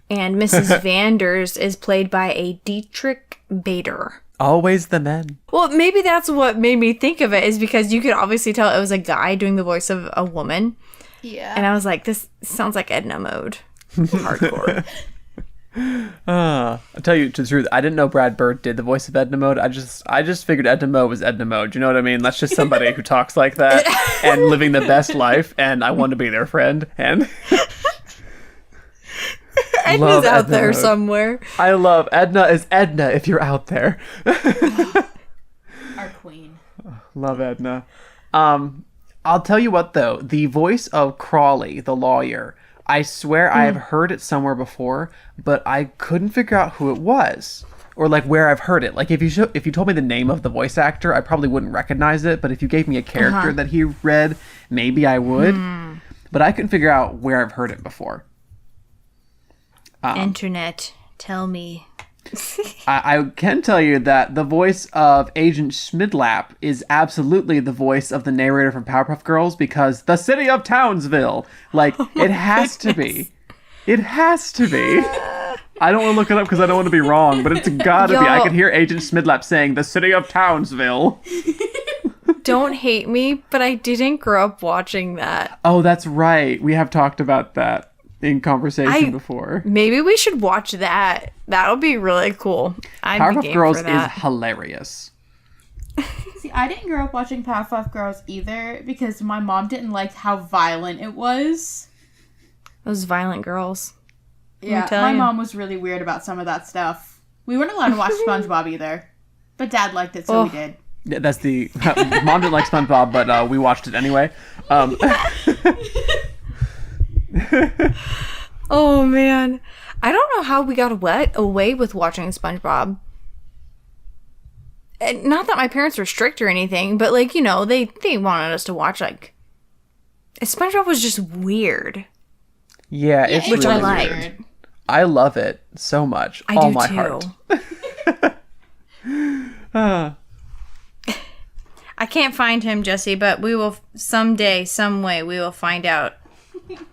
and Mrs. Vanders is played by a Dietrich Bader. Always the men. Well, maybe that's what made me think of it, is because you could obviously tell it was a guy doing the voice of a woman. Yeah. And I was like, this sounds like Edna Mode. Hardcore. I'll tell you the truth. I didn't know Brad Bird did the voice of Edna Mode. I just figured Edna Mode was Edna Mode. You know what I mean? That's just somebody who talks like that and living the best life. And I want to be their friend. And Edna's out there somewhere. I love Edna is Edna if you're out there. Our queen. Love Edna. I'll tell you what though. The voice of Crawley, the lawyer. I swear I have heard it somewhere before, but I couldn't figure out who it was or like where I've heard it. Like if you told me the name of the voice actor, I probably wouldn't recognize it. But if you gave me a character that he read, maybe I would. But I couldn't figure out where I've heard it before. Internet, tell me. I can tell you that the voice of Agent Schmidlap is absolutely the voice of the narrator from Powerpuff Girls because the city of Townsville. Like, it has to be. It has to be. I don't want to look it up because I don't want to be wrong, but it's gotta be. I could hear Agent Schmidlap saying, the city of Townsville. Don't hate me, but I didn't grow up watching that. Oh, that's right. We have talked about that in conversation before. Maybe we should watch that. That would be really cool. Powerpuff Girls is hilarious. See, I didn't grow up watching Powerpuff Girls either because my mom didn't like how violent it was. Those violent girls. Yeah, my mom was really weird about some of that stuff. We weren't allowed to watch SpongeBob either, but Dad liked it, so we did. Yeah, that's the mom didn't like SpongeBob, but we watched it anyway. Oh man, I don't know how we got away with watching SpongeBob. And not that my parents were strict or anything, but like, you know, they wanted us to watch like SpongeBob was just weird. Yeah, it's which really I like. weird. I love it so much. I All do my too. heart. I can't find him, Jesse, but we will someday, some way, we will find out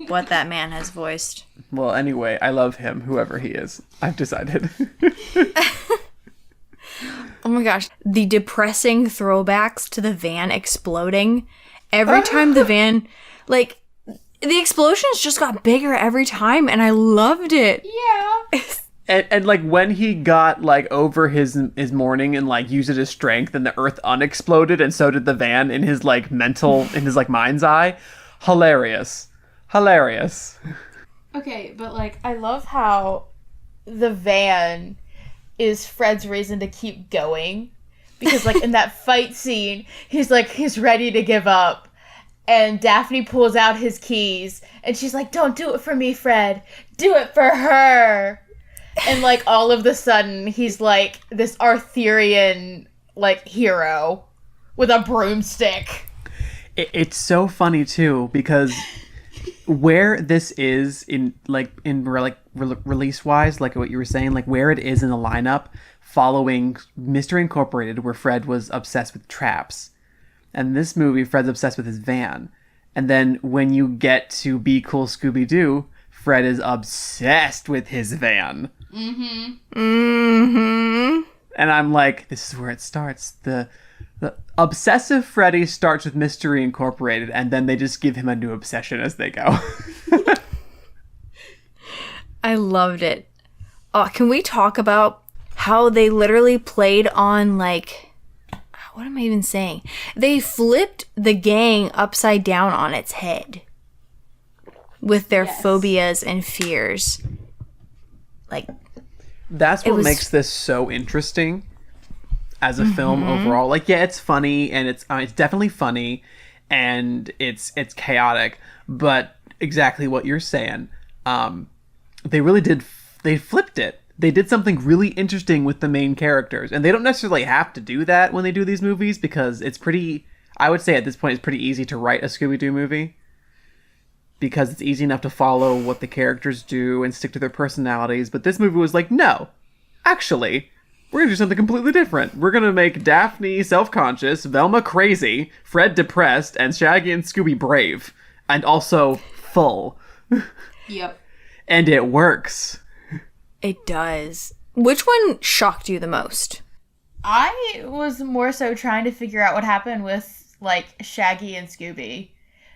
what that man has voiced. Well, anyway, I love him, whoever he is. I've decided. Oh my gosh. The depressing throwbacks to the van exploding. Every time the van, like, the explosions just got bigger every time, and I loved it. Yeah. And like, when he got, like, over his mourning and, like, used it as strength, and the earth unexploded, and so did the van in his, like, mind's eye. Hilarious. Okay, but, like, I love how the van is Fred's reason to keep going. Because, like, in that fight scene, he's ready to give up. And Daphne pulls out his keys. And she's like, don't do it for me, Fred. Do it for her. And, like, all of a sudden, he's, like, this Arthurian, like, hero with a broomstick. It's so funny, too, because where this is release-wise, like what you were saying, like, where it is in the lineup following Mystery Incorporated, where Fred was obsessed with traps. And this movie, Fred's obsessed with his van. And then when you get to Be Cool, Scooby Doo, Fred is obsessed with his van. And I'm like, this is where it starts. The obsessive Freddy starts with Mystery Incorporated, and then they just give him a new obsession as they go. I loved it. Oh, can we talk about how they literally played on, like, what am I even saying? They flipped the gang upside down on its head with their phobias and fears. Like, that's what makes this so interesting as a film overall. Like, yeah, it's funny, and it's definitely funny, and it's chaotic, but exactly what you're saying. They really did. They flipped it. They did something really interesting with the main characters. And they don't necessarily have to do that when they do these movies, because it's pretty, I would say at this point, it's pretty easy to write a Scooby-Doo movie. Because it's easy enough to follow what the characters do and stick to their personalities. But this movie was like, no, actually, we're going to do something completely different. We're going to make Daphne self-conscious, Velma crazy, Fred depressed, and Shaggy and Scooby brave. And also full. Yep. And it works. It does. Which one shocked you the most? I was more so trying to figure out what happened with, like, Shaggy and Scooby.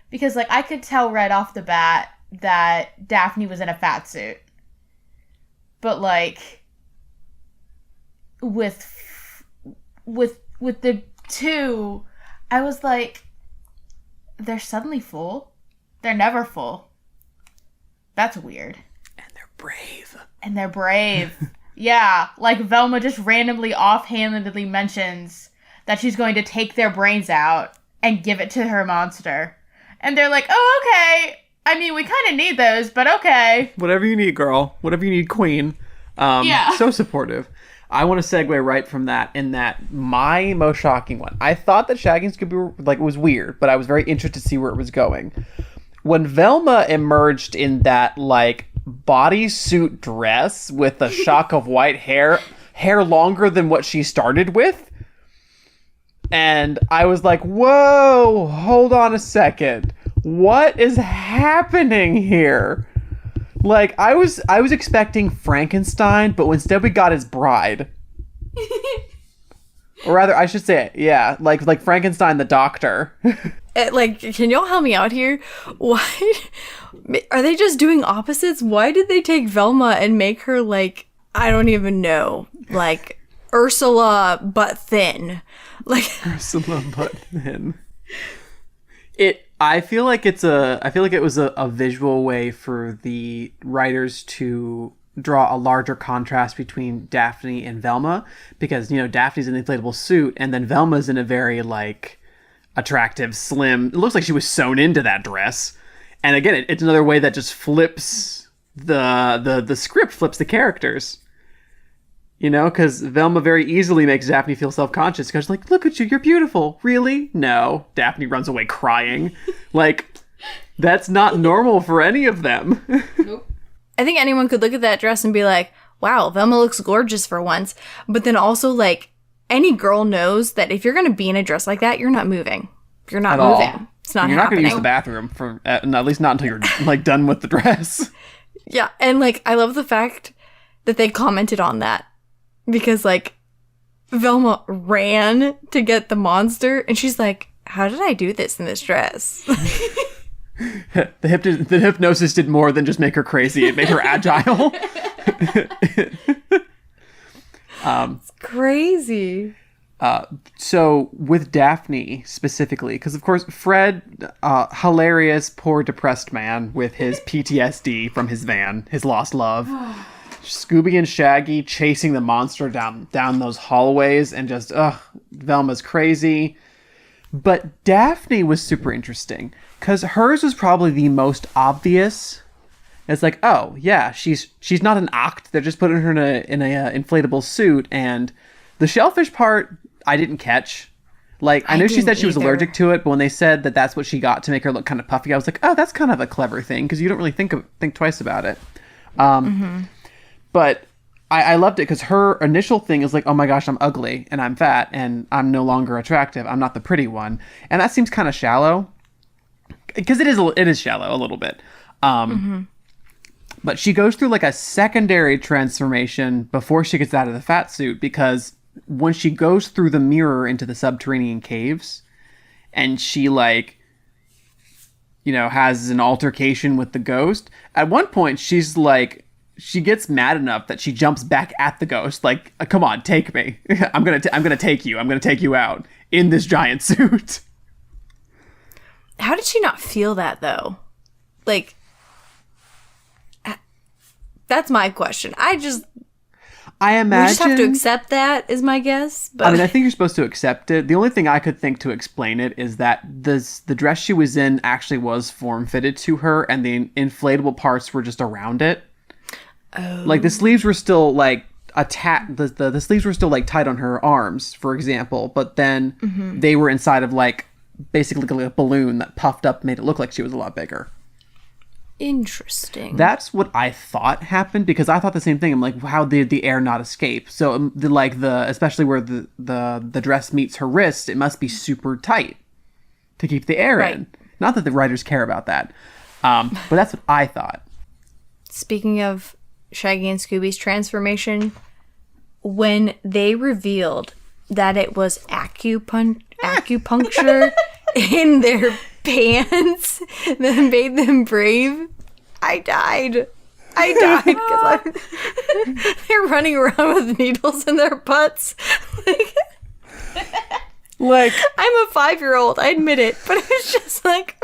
Because, like, I could tell right off the bat that Daphne was in a fat suit. But, like, with the two, I was like, they're suddenly full? They're never full. That's weird. And they're brave. Yeah, like Velma just randomly offhandedly mentions that she's going to take their brains out and give it to her monster. And they're like, oh, okay. I mean, we kind of need those, but okay. Whatever you need, girl. Whatever you need, queen. Yeah. So supportive. I want to segue right from that in that my most shocking one. I thought that Shaggy and Scooby were, like, was weird, but I was very interested to see where it was going. When Velma emerged in that, like, bodysuit dress with a shock of white hair longer than what she started with, and I was like, whoa, hold on a second, what is happening here? Like, I was expecting Frankenstein, but instead we got his bride. Or rather, I should say, yeah, like Frankenstein the doctor. Like, can y'all help me out here? Why are they just doing opposites? Why did they take Velma and make her, like, I don't even know, like Ursula but thin? Like Ursula but thin. I feel like it was a visual way for the writers to draw a larger contrast between Daphne and Velma, because, you know, Daphne's in an inflatable suit and then Velma's in a very, like, attractive, slim, it looks like she was sewn into that dress. And again, it's another way that just flips the script, flips the characters. You know, because Velma very easily makes Daphne feel self-conscious, because she's like, look at you, you're beautiful. Really? No. Daphne runs away crying. Like, that's not normal for any of them. Nope. I think anyone could look at that dress and be like, wow, Velma looks gorgeous for once. But then also, like, any girl knows that if you're going to be in a dress like that, you're not moving. You're not At moving. all. It's not You're not going happening. to use the bathroom for at least not until you're like done with the dress. Yeah, and like I love the fact that they commented on that because like Velma ran to get the monster and she's like, how did I do this in this dress? The hypnosis did more than just make her crazy. It made her agile. It's crazy. So with Daphne specifically, because of course Fred, hilarious, poor, depressed man with his PTSD from his van, his lost love. Scooby and Shaggy chasing the monster down those hallways and just, Velma's crazy. But Daphne was super interesting because hers was probably the most obvious. It's like, oh yeah, she's not an oct. They're just putting her in a inflatable suit, and the shellfish part I didn't catch. Like I know she said she was allergic to it, but when they said that that's what she got to make her look kind of puffy, I was like, oh, that's kind of a clever thing because you don't really think twice about it. But I loved it because her initial thing is like, oh my gosh, I'm ugly and I'm fat and I'm no longer attractive. I'm not the pretty one, and that seems kind of shallow because it is shallow a little bit. But she goes through like a secondary transformation before she gets out of the fat suit because when she goes through the mirror into the subterranean caves and she like, has an altercation with the ghost, at one point she's like, she gets mad enough that she jumps back at the ghost like, come on, take me. I'm going to take you. I'm going to take you out in this giant suit. How did she not feel that though? Like, that's my question. I imagine we just have to accept that is my guess. But I mean, I think you're supposed to accept it. The only thing I could think to explain it is that the dress she was in actually was form-fitted to her and the inflatable parts were just around it. Oh. Like the sleeves were still like the sleeves were still like tight on her arms, for example, but then they were inside of like basically like a balloon that puffed up, made it look like she was a lot bigger. Interesting. That's what I thought happened because I thought the same thing. I'm like, how did the air not escape? So especially where the dress meets her wrist, it must be super tight to keep the air in. Not that the writers care about that, but that's what I thought. Speaking of Shaggy and Scooby's transformation, when they revealed that it was acupuncture in their pants that made them brave, I died because they're running around with needles in their butts. Like I'm a 5-year-old, I admit it, but it was just like,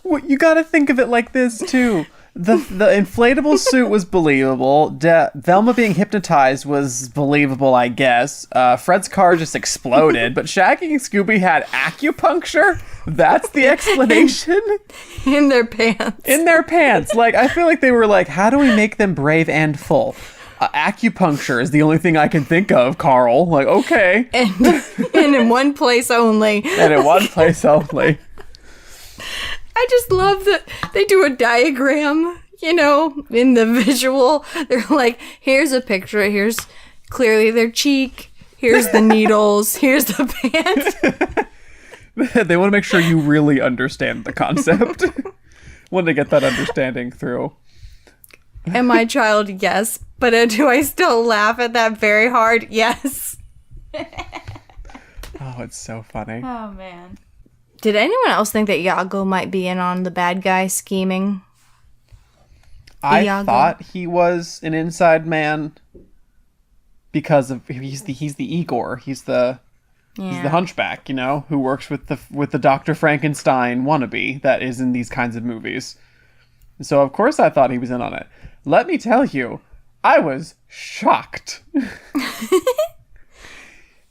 what? You gotta think of it like this too. The inflatable suit was believable. Velma being hypnotized was believable, I guess. Fred's car just exploded, but Shaggy and Scooby had acupuncture? That's the explanation? In their pants. In their pants. Like, I feel like they were like, how do we make them brave and full? Acupuncture is the only thing I can think of, Carl. Like, okay. And in one place only. And in one place only. I just love that they do a diagram, in the visual. They're like, here's a picture. Here's clearly their cheek. Here's the needles. Here's the pants. They want to make sure you really understand the concept. Want to get that understanding through. Am I a child? Yes. But do I still laugh at that very hard? Yes. Oh, it's so funny. Oh, man. Did anyone else think that Iago might be in on the bad guy scheming? I thought he was an inside man because of he's the Igor. He's the hunchback, who works with the Dr. Frankenstein wannabe that is in these kinds of movies. So of course I thought he was in on it. Let me tell you, I was shocked.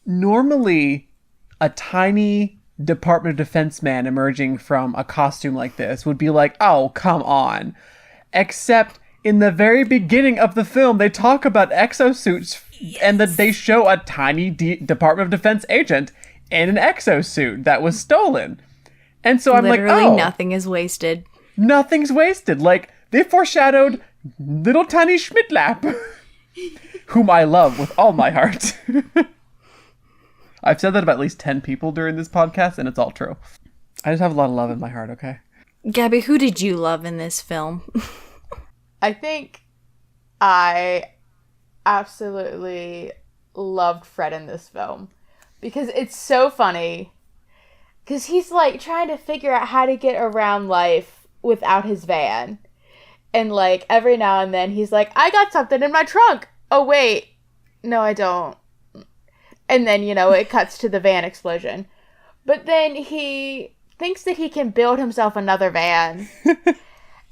Normally, a tiny Department of Defense man emerging from a costume like this would be like, oh, come on. Except in the very beginning of the film, they talk about exosuits and that they show a tiny Department of Defense agent in an exosuit that was stolen. And so I'm Literally like, oh. Nothing is wasted. Nothing's wasted. Like, they foreshadowed little tiny Schmidlap, whom I love with all my heart. I've said that about at least 10 people during this podcast, and it's all true. I just have a lot of love in my heart, okay? Gabby, who did you love in this film? I think I absolutely loved Fred in this film because it's so funny because he's like trying to figure out how to get around life without his van, and like every now and then he's like, I got something in my trunk. Oh wait, no I don't. And then, you know, it cuts to the van explosion, but then he thinks that he can build himself another van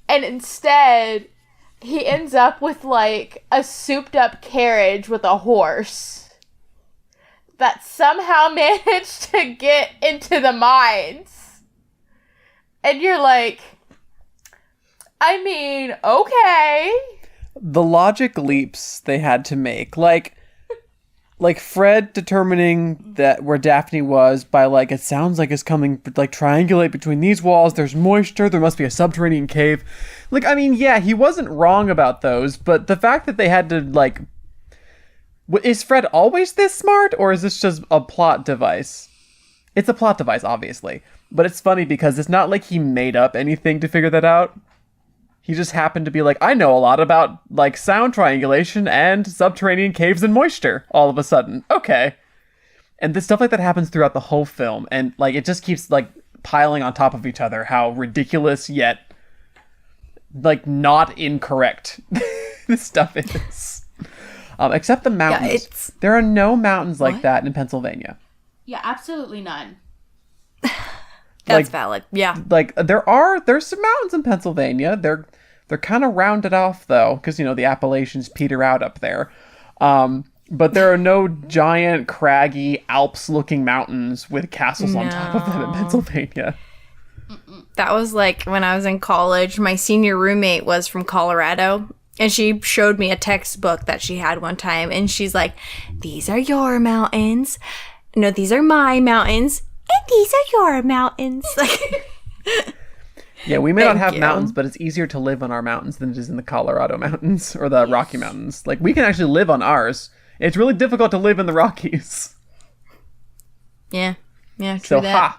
and instead he ends up with like a souped up carriage with a horse that somehow managed to get into the mines. And you're like, I mean, okay. The logic leaps they had to make. Like Fred determining that where Daphne was by like, it sounds like it's coming, like triangulate between these walls. There's moisture. There must be a subterranean cave. Like, I mean, yeah, he wasn't wrong about those, but the fact that they had to like, is Fred always this smart, or is this just a plot device? It's a plot device, obviously, but it's funny because it's not like he made up anything to figure that out. He just happened to be like, I know a lot about, like, sound triangulation and subterranean caves and moisture, all of a sudden. Okay. And this stuff like that happens throughout the whole film, and, like, it just keeps, like, piling on top of each other, how ridiculous yet, like, not incorrect this stuff is. Except the mountains. Yeah, there are no mountains like that in Pennsylvania. Yeah, absolutely none. That's valid. Yeah. Like there's some mountains in Pennsylvania. They're kind of rounded off though, because you know the Appalachians peter out up there. But there are no giant, craggy, Alps-looking mountains with castles on top of them in Pennsylvania. That was like when I was in college. My senior roommate was from Colorado, and she showed me a textbook that she had one time, and she's like, "These are your mountains. No, these are my mountains. And these are your mountains." Yeah, we may not have mountains, but it's easier to live on our mountains than it is in the Colorado mountains or the Rocky Mountains. Like, we can actually live on ours. It's really difficult to live in the Rockies. Yeah, true So, that.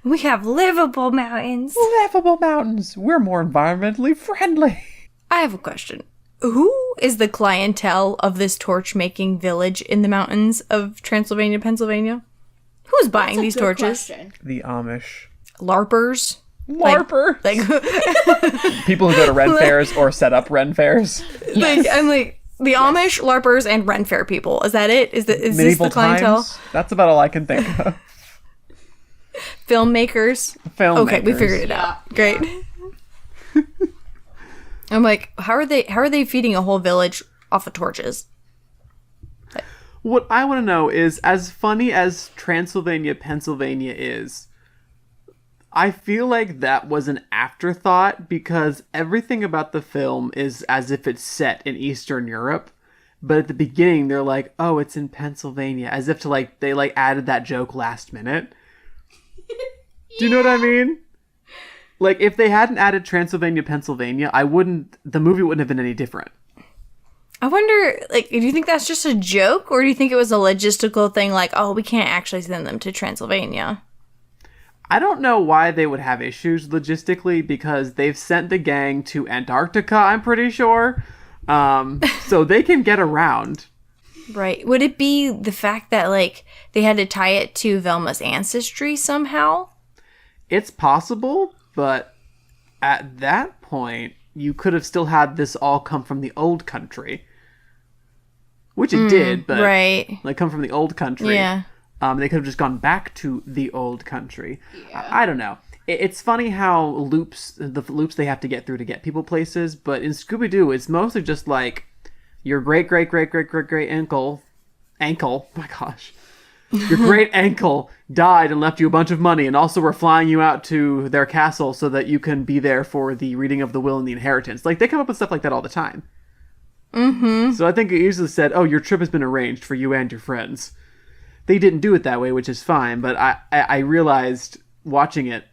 We have livable mountains. Livable mountains. We're more environmentally friendly. I have a question. Who is the clientele of this torch-making village in the mountains of Transylvania, Pennsylvania? Who's buying these torches? Question. The Amish. LARPers? LARPers. Like People who go to Ren fairs or set up Ren fairs. I'm like, the Amish, LARPers, and Ren Fair people. Is that it? Is this the clientele? Times? That's about all I can think of. Filmmakers? Okay, we figured it out. Great. Yeah. I'm like, how are they feeding a whole village off of torches? What I want to know is, as funny as Transylvania, Pennsylvania is, I feel like that was an afterthought because everything about the film is as if it's set in Eastern Europe. But at the beginning, they're like, oh, it's in Pennsylvania. As if to like, they like added that joke last minute. Do you know what I mean? Like, if they hadn't added Transylvania, Pennsylvania, the movie wouldn't have been any different. I wonder, like, do you think that's just a joke, or do you think it was a logistical thing, like, oh, we can't actually send them to Transylvania? I don't know why they would have issues logistically, because they've sent the gang to Antarctica, I'm pretty sure. So they can get around. Right. Would it be the fact that, like, they had to tie it to Velma's ancestry somehow? It's possible, but at that point, you could have still had this all come from the old country. Which it did, but right. Like come from the old country. Yeah. They could have just gone back to the old country. Yeah. I don't know. It's funny how the loops they have to get through to get people places, but in Scooby Doo, it's mostly just like your great uncle, my gosh, your great uncle died and left you a bunch of money, and also we're flying you out to their castle so that you can be there for the reading of the will and the inheritance. Like, they come up with stuff like that all the time. Mm-hmm. So I think it usually said, oh, your trip has been arranged for you and your friends. They didn't do it that way, which is fine, but I realized watching it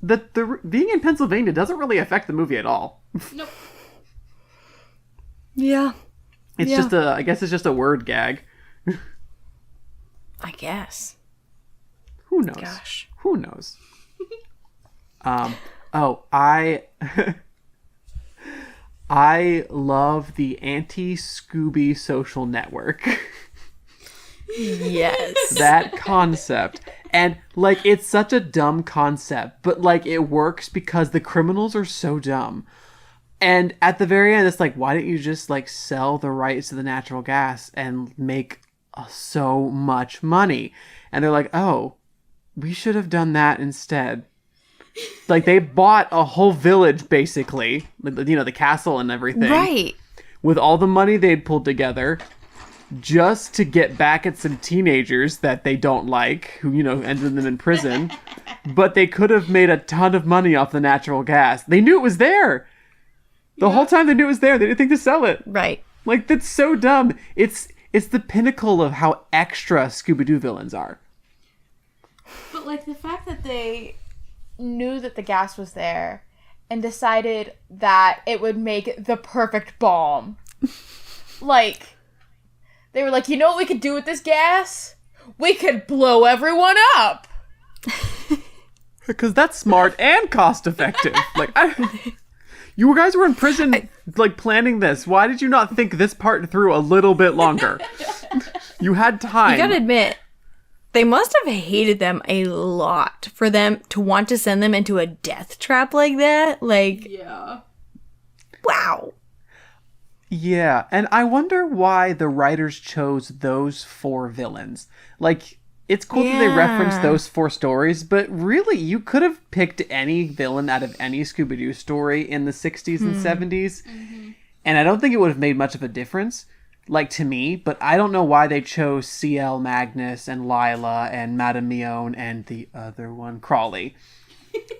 that being in Pennsylvania doesn't really affect the movie at all. Nope. Yeah. It's just I guess it's just a word gag. I guess. Who knows? Gosh. Who knows? I I love the anti-Scooby social network. Yes. That concept. And, like, it's such a dumb concept, but, like, it works because the criminals are so dumb. And at the very end, it's like, why didn't you just, like, sell the rights to the natural gas and make so much money? And they're like, oh, we should have done that instead. Like, they bought a whole village, basically. You know, the castle and everything. Right. With all the money they'd pulled together just to get back at some teenagers that they don't like, who, you know, ended them in prison. But they could have made a ton of money off the natural gas. They knew it was there. The whole time they knew it was there. They didn't think to sell it. Right. Like, that's so dumb. It's the pinnacle of how extra Scooby Doo villains are. But, like, the fact that they knew that the gas was there and decided that it would make the perfect bomb. Like, they were like, you know what we could do with this gas? We could blow everyone up. Because that's smart and cost effective. Like, you guys were in prison, like, planning this. Why did you not think this part through a little bit longer? You had time. You gotta admit, they must have hated them a lot for them to want to send them into a death trap like that. Like, Yeah. wow. Yeah, and I wonder why the writers chose those 4 villains. Like, it's cool that they reference those 4 stories, but really, you could have picked any villain out of any Scooby-Doo story in the 60s and 70s, and I don't think it would have made much of a difference, like, to me, but I don't know why they chose C.L. Magnus and Lila and Madame Mignonne and the other one, Crawley.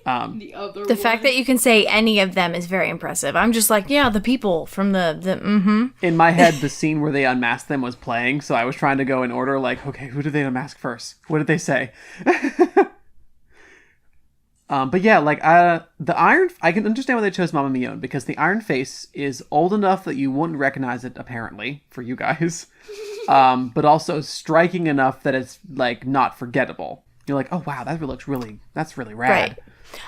The fact that you can say any of them is very impressive. I'm just like, yeah, the people from the In my head, the scene where they unmasked them was playing, so I was trying to go in order, like, okay, who did they unmask first? What did they say? But yeah, like, the Iron... I can understand why they chose Mama Mignonne, because the Iron Face is old enough that you wouldn't recognize it, apparently, for you guys. But also striking enough that it's, like, not forgettable. You're like, oh, wow, that's really rad.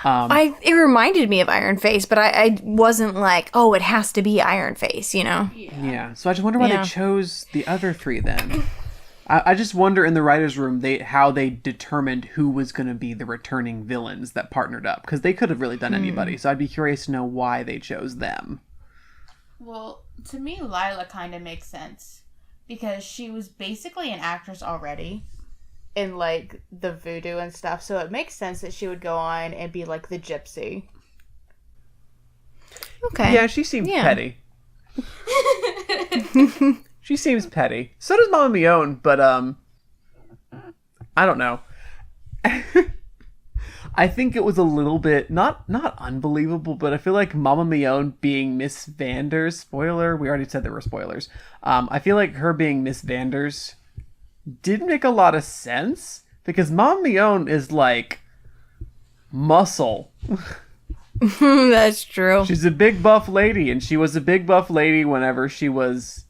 Right. It reminded me of Iron Face, but I wasn't like, oh, it has to be Iron Face, you know? Yeah. So I just wonder why they chose the other 3 then. I just wonder in the writer's room how they determined who was going to be the returning villains that partnered up. Because they could have really done anybody. So I'd be curious to know why they chose them. Well, to me, Lila kind of makes sense. Because she was basically an actress already. In, like, the voodoo and stuff. So it makes sense that she would go on and be, like, the gypsy. Okay. Yeah, she seems petty. She seems petty. So does Mama Mignonne, but, I don't know. I think it was a little bit, not unbelievable, but I feel like Mama Mignonne being Miss Vander's, spoiler, we already said there were spoilers. I feel like her being Miss Vander's didn't make a lot of sense because Mama Mignonne is like muscle. That's true. She's a big buff lady, and she was a big buff lady whenever she was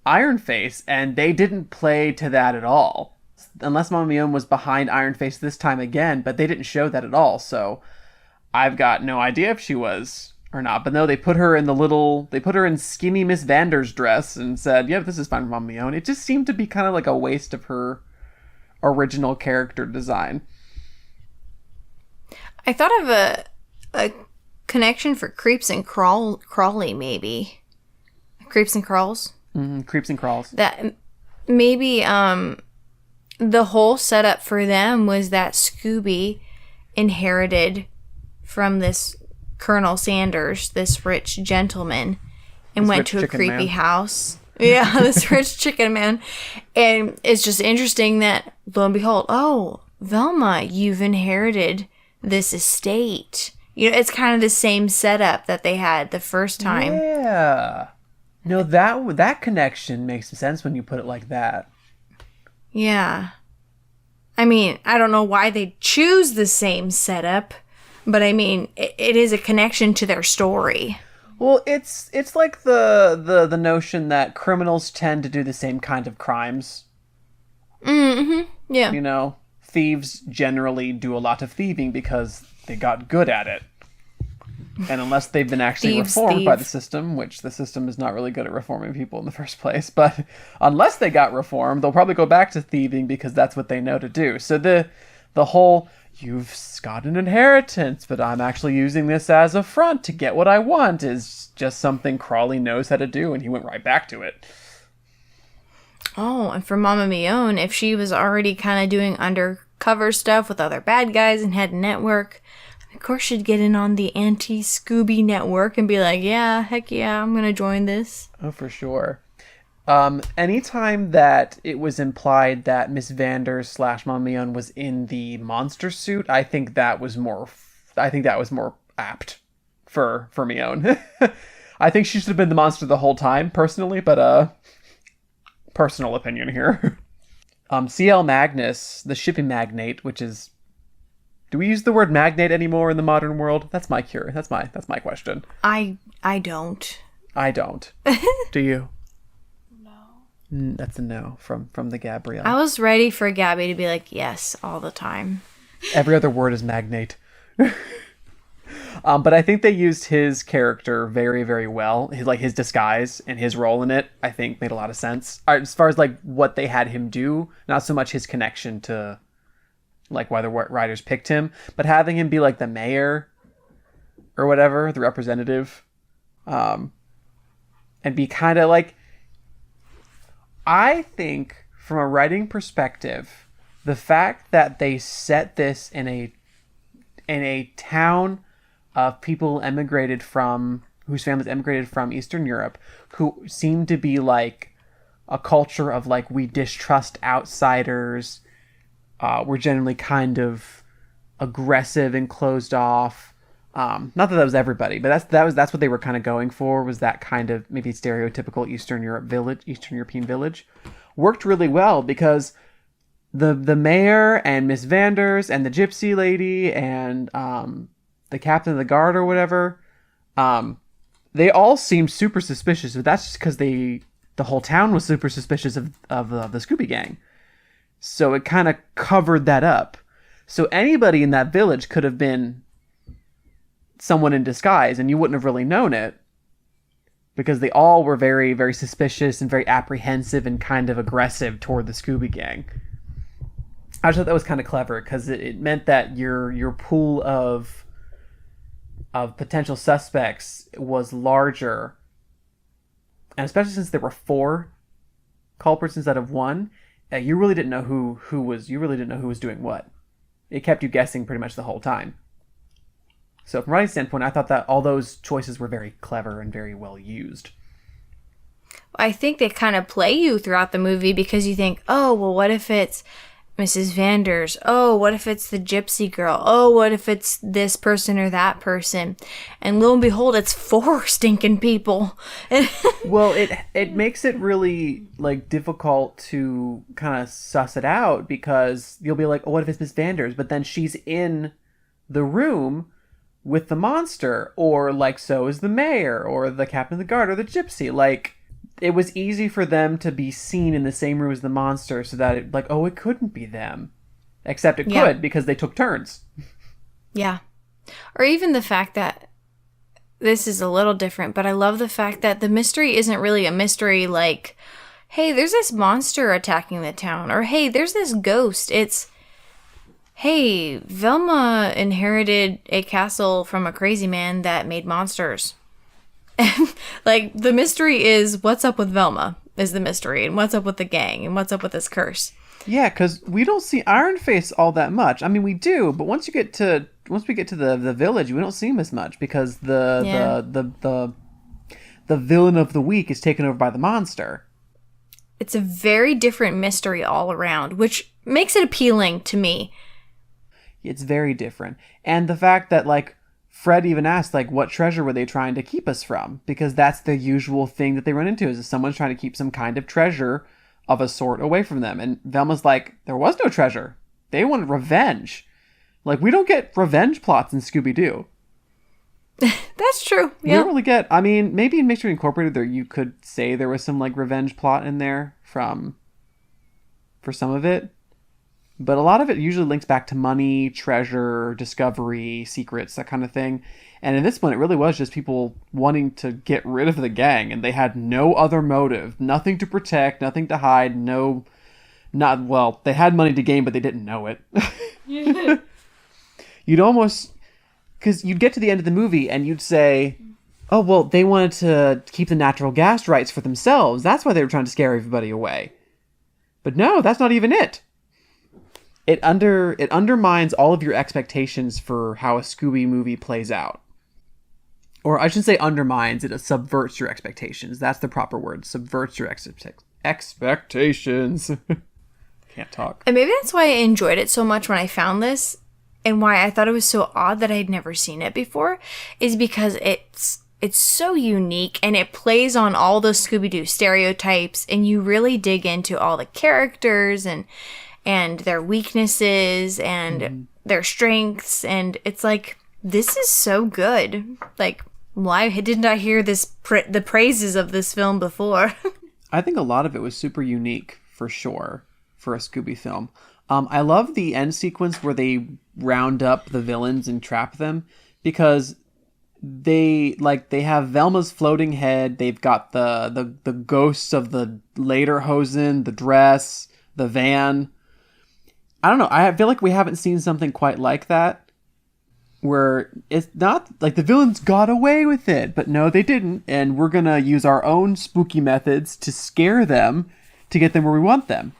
Iron Face, and they didn't play to that at all. Unless Mama Mignonne was behind Iron Face this time again, but they didn't show that at all, so I've got no idea if she was or not. But no, they put her in skinny Miss Vander's dress and said, yeah, this is fine for Mama Mignonne. It just seemed to be kind of like a waste of her original character design. I thought of a connection for Creeps and Crawley, maybe. Creeps and Crawls? Creeps and Crawls. That maybe the whole setup for them was that Scooby inherited from this Colonel Sanders, this rich gentleman, and went to a creepy house. Yeah, this rich chicken man. And it's just interesting that, lo and behold, oh, Velma, you've inherited this estate. You know, it's kind of the same setup that they had the first time. Yeah. No, that connection makes sense when you put it like that. Yeah. I mean, I don't know why they choose the same setup, but I mean, it is a connection to their story. Well, it's like the notion that criminals tend to do the same kind of crimes. Mm-hmm. Yeah. You know, thieves generally do a lot of thieving because they got good at it. And unless they've been actually reformed by the system, which the system is not really good at reforming people in the first place, but unless they got reformed, they'll probably go back to thieving because that's what they know to do. So the whole, you've got an inheritance, but I'm actually using this as a front to get what I want, is just something Crawley knows how to do, and he went right back to it. Oh, and for Mama Mion, if she was already kind of doing undercover stuff with other bad guys and had a network, of course she'd get in on the anti-Scooby network and be like, yeah, heck yeah, I'm gonna join this. Oh, for sure. Anytime that it was implied that Miss Vanders / Mama Mion was in the monster suit, I think that was more apt for Mion. I think she should have been the monster the whole time, personally, but personal opinion here. CL Magnus, the shipping magnate, which is, do we use the word magnate anymore in the modern world? That's my cure. That's my question. I don't. I don't. Do you? No. That's a no from the Gabrielle. I was ready for Gabby to be like, yes, all the time. Every other word is magnate. But I think they used his character very, very well. His disguise and his role in it, I think, made a lot of sense. As far as like what they had him do, not so much his connection to like why the writers picked him, but having him be like the mayor or whatever, the representative, and be kind of like, I think from a writing perspective, the fact that they set this in a town of people whose families emigrated from Eastern Europe, who seem to be like a culture of like, we distrust outsiders. We're generally kind of aggressive and closed off. Not that was everybody, but that's what they were kind of going for, was that kind of maybe stereotypical Eastern European village. Worked really well because the mayor and Miss Vanders and the gypsy lady and the captain of the guard or whatever, they all seemed super suspicious, but that's just because the whole town was super suspicious of the Scooby Gang. So it kind of covered that up. So anybody in that village could have been someone in disguise, and you wouldn't have really known it, because they all were very, very suspicious and very apprehensive and kind of aggressive toward the Scooby Gang. I just thought that was kind of clever, because it meant that your pool of potential suspects was larger, and especially since there were 4 culprits instead of 1, you really didn't know who was doing what. It kept you guessing pretty much the whole time. So from a writing standpoint, I thought that all those choices were very clever and very well used. I think they kind of play you throughout the movie because you think, oh, well, what if it's Mrs. Vanders? Oh, what if it's the gypsy girl? Oh, what if it's this person or that person? And lo and behold, it's 4 stinking people. Well, it makes it really like difficult to kind of suss it out, because you'll be like, oh, what if it's Miss Vanders? But then she's in the room with the monster, or like, so is the mayor or the captain of the guard or the gypsy. Like, it was easy for them to be seen in the same room as the monster, so that it, like, oh, it couldn't be them. Except it could, because they took turns. Yeah. Or even the fact that this is a little different, but I love the fact that the mystery isn't really a mystery like, hey, there's this monster attacking the town, or hey, there's this ghost. It's, hey, Velma inherited a castle from a crazy man that made monsters. Like, the mystery is what's up with Velma is the mystery, and what's up with the gang, and what's up with this curse. Yeah, because we don't see Iron Face all that much. I mean, we do, but once we get to the village, we don't see him as much, because the villain of the week is taken over by the monster. It's a very different mystery all around, which makes it appealing to me. It's very different. And the fact that, like, Fred even asked, like, what treasure were they trying to keep us from? Because that's the usual thing that they run into, is someone's trying to keep some kind of treasure of a sort away from them. And Velma's like, there was no treasure. They wanted revenge. Like, we don't get revenge plots in Scooby Doo. That's true. We Yeah. don't really get. I mean, maybe in Mystery Incorporated, there you could say there was some like revenge plot in there for some of it, but a lot of it usually links back to money, treasure, discovery, secrets, that kind of thing. And in this one, it really was just people wanting to get rid of the gang, and they had no other motive, nothing to protect, nothing to hide, they had money to gain, but they didn't know it. You'd almost, because you'd get to the end of the movie and you'd say, oh, well, they wanted to keep the natural gas rights for themselves. That's why they were trying to scare everybody away. But no, that's not even it. It undermines all of your expectations for how a Scooby movie plays out. Or I shouldn't say undermines, it subverts your expectations. That's the proper word. Subverts your expectations. Can't talk. And maybe that's why I enjoyed it so much when I found this, and why I thought it was so odd that I'd never seen it before, is because it's so unique, and it plays on all those Scooby-Doo stereotypes, and you really dig into all the characters and their weaknesses and their strengths, and it's like, this is so good. Like, why didn't I hear the praises of this film before? I think a lot of it was super unique, for sure, for a Scooby film. I love the end sequence where they round up the villains and trap them, because they have Velma's floating head, they've got the ghosts of the Lederhosen, the dress, the van. I don't know, I feel like we haven't seen something quite like that, where it's not like the villains got away with it, but no, they didn't, and we're gonna use our own spooky methods to scare them to get them where we want them.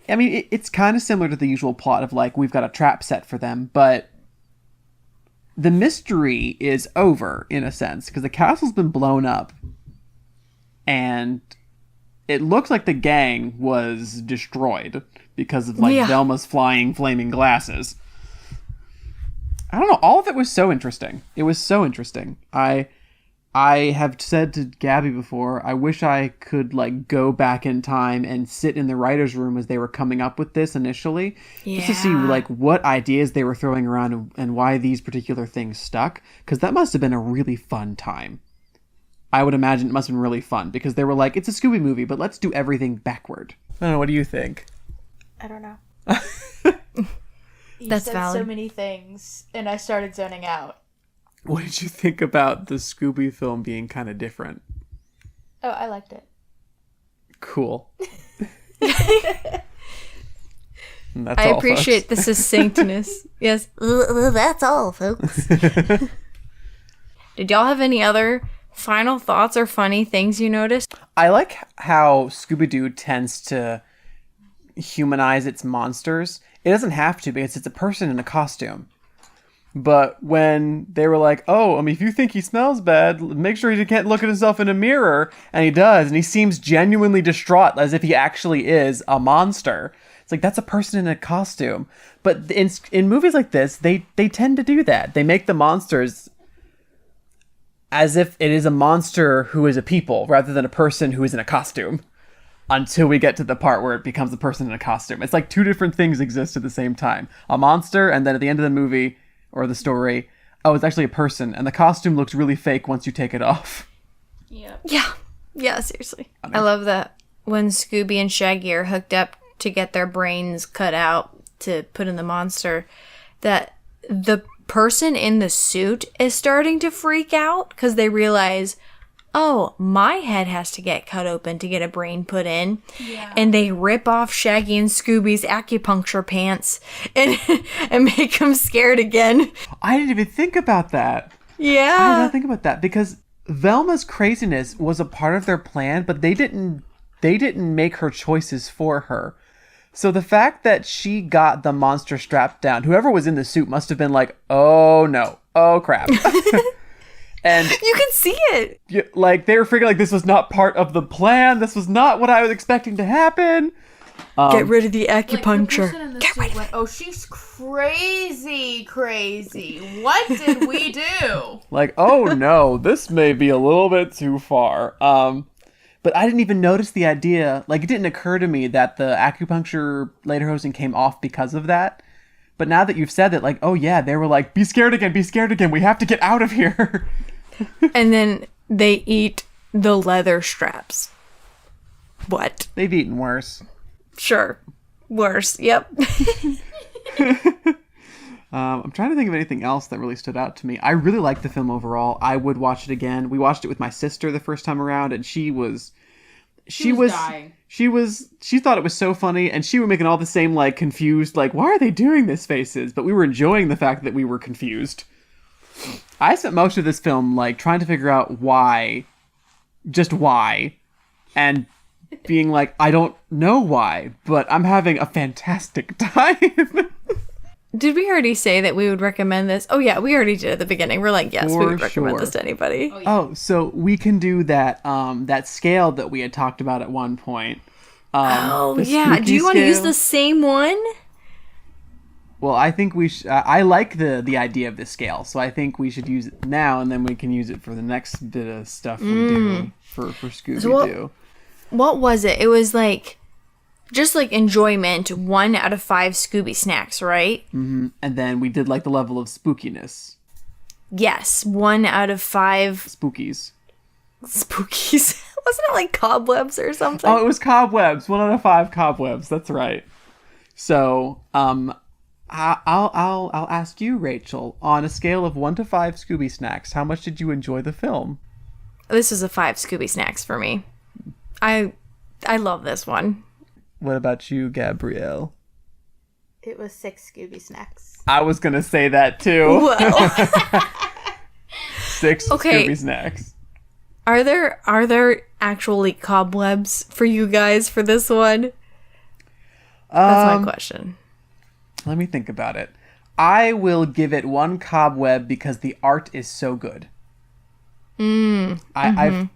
I mean, it's kind of similar to the usual plot of like, we've got a trap set for them, but the mystery is over in a sense, because the castle's been blown up and it looks like the gang was destroyed because of like Velma's flying flaming glasses. I don't know. All of it was so interesting. It was so interesting. I have said to Gabby before, I wish I could like go back in time and sit in the writer's room as they were coming up with this initially, just to see like what ideas they were throwing around and why these particular things stuck. Because that must have been a really fun time. I would imagine it must have been really fun because they were like, it's a Scooby movie, but let's do everything backward. I don't know. What do you think? I don't know. You That's said valid. so many things, and I started zoning out. What did you think about the Scooby film being kind of different? Oh, I liked it. Cool. I appreciate the succinctness. Yes. Well, that's all, folks. Did y'all have any other final thoughts or funny things you noticed? I like how Scooby-Doo tends to humanize its monsters. It doesn't have to because it's a person in a costume. But when they were like, oh, I mean, if you think he smells bad, make sure he can't look at himself in a mirror. And he does. And he seems genuinely distraught as if he actually is a monster. It's like, that's a person in a costume. But in movies like this, they tend to do that. They make the monsters as if it is a monster who is a people rather than a person who is in a costume. Until we get to the part where it becomes a person in a costume. It's like two different things exist at the same time. A monster, and then at the end of the movie or the story, oh, it's actually a person. And the costume looks really fake once you take it off. Yeah. Yeah, seriously. I love that when Scooby and Shaggy are hooked up to get their brains cut out to put in the monster, that the person in the suit is starting to freak out because they realize, oh, my head has to get cut open to get a brain put in. Yeah. And they rip off Shaggy and Scooby's acupuncture pants and make them scared again. I didn't even think about that. Yeah. I did not think about that because Velma's craziness was a part of their plan, but they didn't make her choices for her. So the fact that she got the monster strapped down, whoever was in the suit must have been like, oh no, oh crap. And you can see it. Like, they were figuring, like, this was not part of the plan. This was not what I was expecting to happen. Get rid of the acupuncture. Get rid of it. Oh, she's crazy. What did we do? Like, oh, no, this may be a little bit too far. But I didn't even notice the idea. Like, it didn't occur to me that the acupuncture lederhosen came off because of that. But now that you've said that, like, oh, yeah, they were like, be scared again. We have to get out of here. And then they eat the leather straps. What? They've eaten worse. Sure. Worse. Yep. I'm trying to think of anything else that really stood out to me. I really liked the film overall. I would watch it again. We watched it with my sister the first time around, and she dying. She thought it was so funny, and she was making all the same, like, confused, like, why are they doing this faces? But we were enjoying the fact that we were confused. I spent most of this film, like, trying to figure out why, just why, and being like, I don't know why, but I'm having a fantastic time. Did we already say that we would recommend this? Oh, yeah, we already did at the beginning. We're like, yes, we would recommend this to anybody. Oh, so we can do that that scale that we had talked about at one point. Oh, yeah. Do you want to use the same one? Well, I think we should. I like the idea of the scale, so I think we should use it now, and then we can use it for the next bit of stuff we do for Scooby Doo. What was it? It was like, just like enjoyment, 1 out of 5 Scooby snacks, right? Mm-hmm. And then we did like the level of spookiness. Yes, 1 out of 5 Spookies. Spookies. Wasn't it like cobwebs or something? Oh, it was cobwebs. 1 out of 5 cobwebs. That's right. So, I'll ask you, Rachel, on a scale of 1 to 5 Scooby snacks, how much did you enjoy the film? This is a 5 Scooby snacks for me. I love this one. What about you, Gabrielle? It was 6 Scooby snacks. I was gonna say that too. Whoa. 6 Scooby snacks. Are there actually cobwebs for you guys for this one? That's my question. Let me think about it. I will give it 1 cobweb because the art is so good. I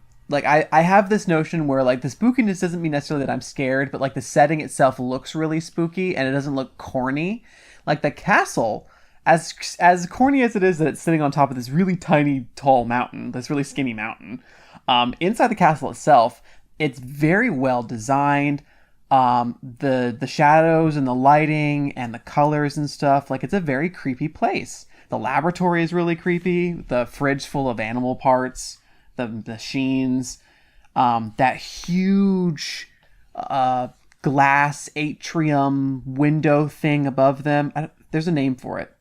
have this notion where, like, the spookiness doesn't mean necessarily that I'm scared, but, like, the setting itself looks really spooky and it doesn't look corny. Like, the castle, as corny as it is that it's sitting on top of this really tiny, tall mountain, this really skinny mountain, inside the castle itself, it's very well designed. The shadows and the lighting and the colors and stuff, like, it's a very creepy place. The laboratory is really creepy. The fridge full of animal parts. The machines, that huge glass atrium window thing above them. There's a name for it.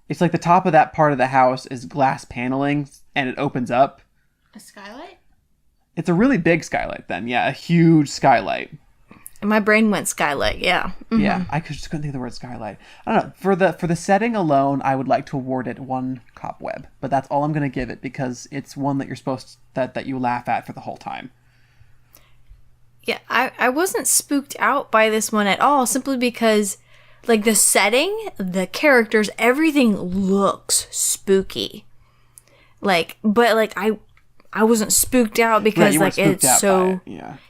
It's like the top of that part of the house is glass paneling, and it opens up. A skylight? It's a really big skylight then. Yeah, a huge skylight. And my brain went skylight, yeah. Mm-hmm. Yeah, I just couldn't think of the word skylight. I don't know. For the setting alone, I would like to award it 1 cobweb, but that's all I'm going to give it because it's one that you're supposed to, that you laugh at for the whole time. Yeah, I wasn't spooked out by this one at all, simply because, like, the setting, the characters, everything looks spooky. Like, but, like, I wasn't spooked out because, right, like, it's so...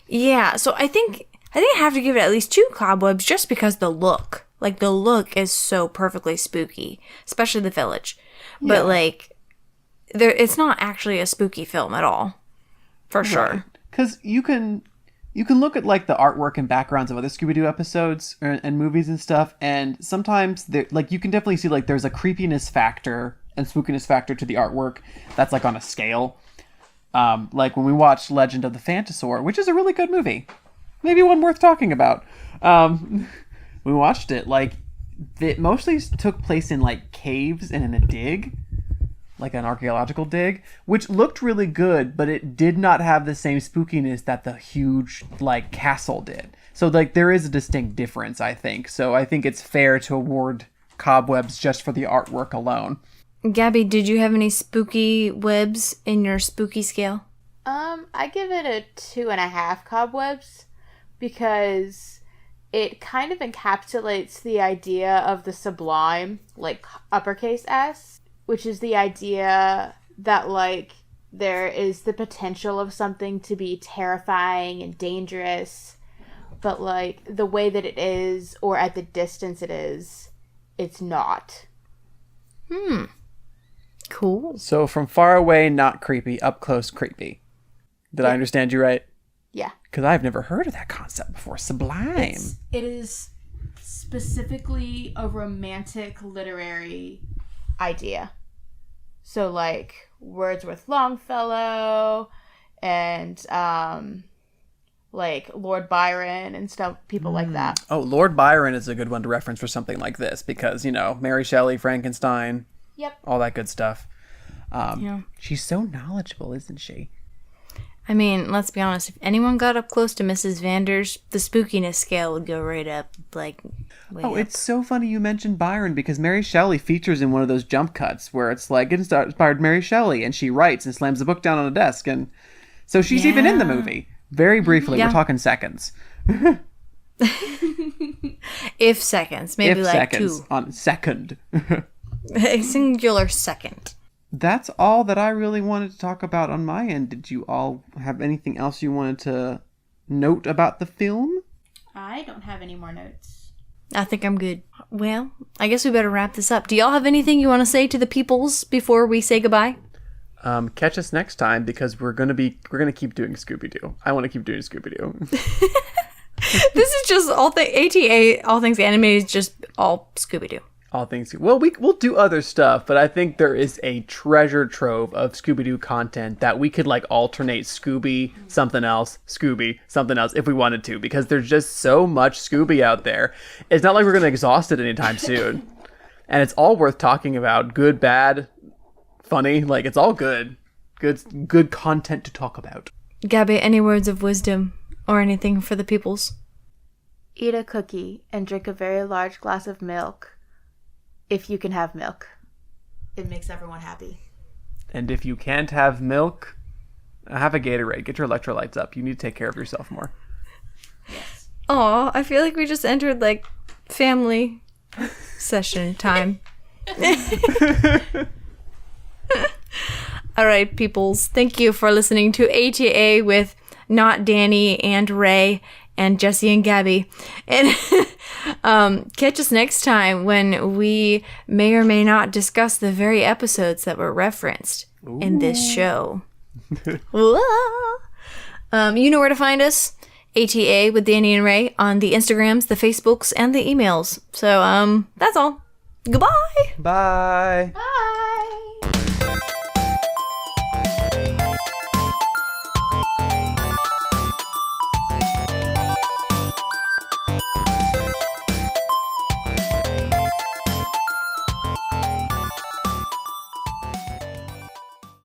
Yeah, so I think I have to give it at least 2 cobwebs just because the look. Like, the look is so perfectly spooky, especially the village. But, like, it's not actually a spooky film at all, for sure. Because you can look at, like, the artwork and backgrounds of other Scooby Doo episodes and movies and stuff, and sometimes, like, you can definitely see, like, there's a creepiness factor and spookiness factor to the artwork that's, like, on a scale. Like, when we watched Legend of the Phantasaur, which is a really good movie. Maybe one worth talking about. We watched it, like, it mostly took place in, like, caves and in a dig, like an archaeological dig, which looked really good, but it did not have the same spookiness that the huge, like, castle did. So, like, there is a distinct difference, I think. So I think it's fair to award cobwebs just for the artwork alone. Gabby, did you have any spooky webs in your spooky scale? I give it a 2.5 cobwebs because it kind of encapsulates the idea of the sublime, like, uppercase S, which is the idea that, like, there is the potential of something to be terrifying and dangerous, but, like, the way that it is, or at the distance it is, it's not. Cool. So from far away, not creepy, up close, creepy. Did I understand you right? Yeah. Because I've never heard of that concept before. Sublime. It is specifically a romantic literary idea. So, like, Wordsworth Longfellow and, like, Lord Byron and stuff, people like that. Oh, Lord Byron is a good one to reference for something like this because, you know, Mary Shelley, Frankenstein, Yep. all that good stuff. Yeah. She's so knowledgeable, isn't she? I mean, let's be honest. If anyone got up close to Mrs. Vanders, the spookiness scale would go right up, like, way Oh, up. it's so funny you mentioned Byron because Mary Shelley features in one of those jump cuts where it's like, it inspired Mary Shelley, and she writes and slams the book down on a desk, and so she's even in the movie. Very briefly, Yeah. we're talking seconds. If seconds, maybe If like seconds. two. On second. A singular second. That's all that I really wanted to talk about on my end. Did you all have anything else you wanted to note about the film? I don't have any more notes. I think I'm good. Well, I guess we better wrap this up. Do y'all have anything you want to say to the peoples before we say goodbye? Catch us next time because we're gonna keep doing Scooby Doo. I want to keep doing Scooby Doo. This is just ATA, all things animated, is just all Scooby Doo. All things. Well, we'll do other stuff, but I think there is a treasure trove of Scooby Doo content that we could like alternate Scooby something else if we wanted to, because there's just so much Scooby out there. It's not like we're gonna exhaust it anytime soon, and it's all worth talking about. Good, bad, funny, like it's all good content to talk about. Gabby, any words of wisdom or anything for the peoples? Eat a cookie and drink a very large glass of milk. If you can have milk. It makes everyone happy. And if you can't have milk, have a Gatorade. Get your electrolytes up. You need to take care of yourself more. Aw, I feel like we just entered like family session time. All right, peoples. Thank you for listening to ATA with Not Danny and Ray and Jesse and Gabby. And catch us next time when we may or may not discuss the very episodes that were referenced in this show. You know where to find us. ATA with Danny and Ray on the Instagrams, the Facebooks, and the emails. So that's all. Goodbye. Bye. Bye.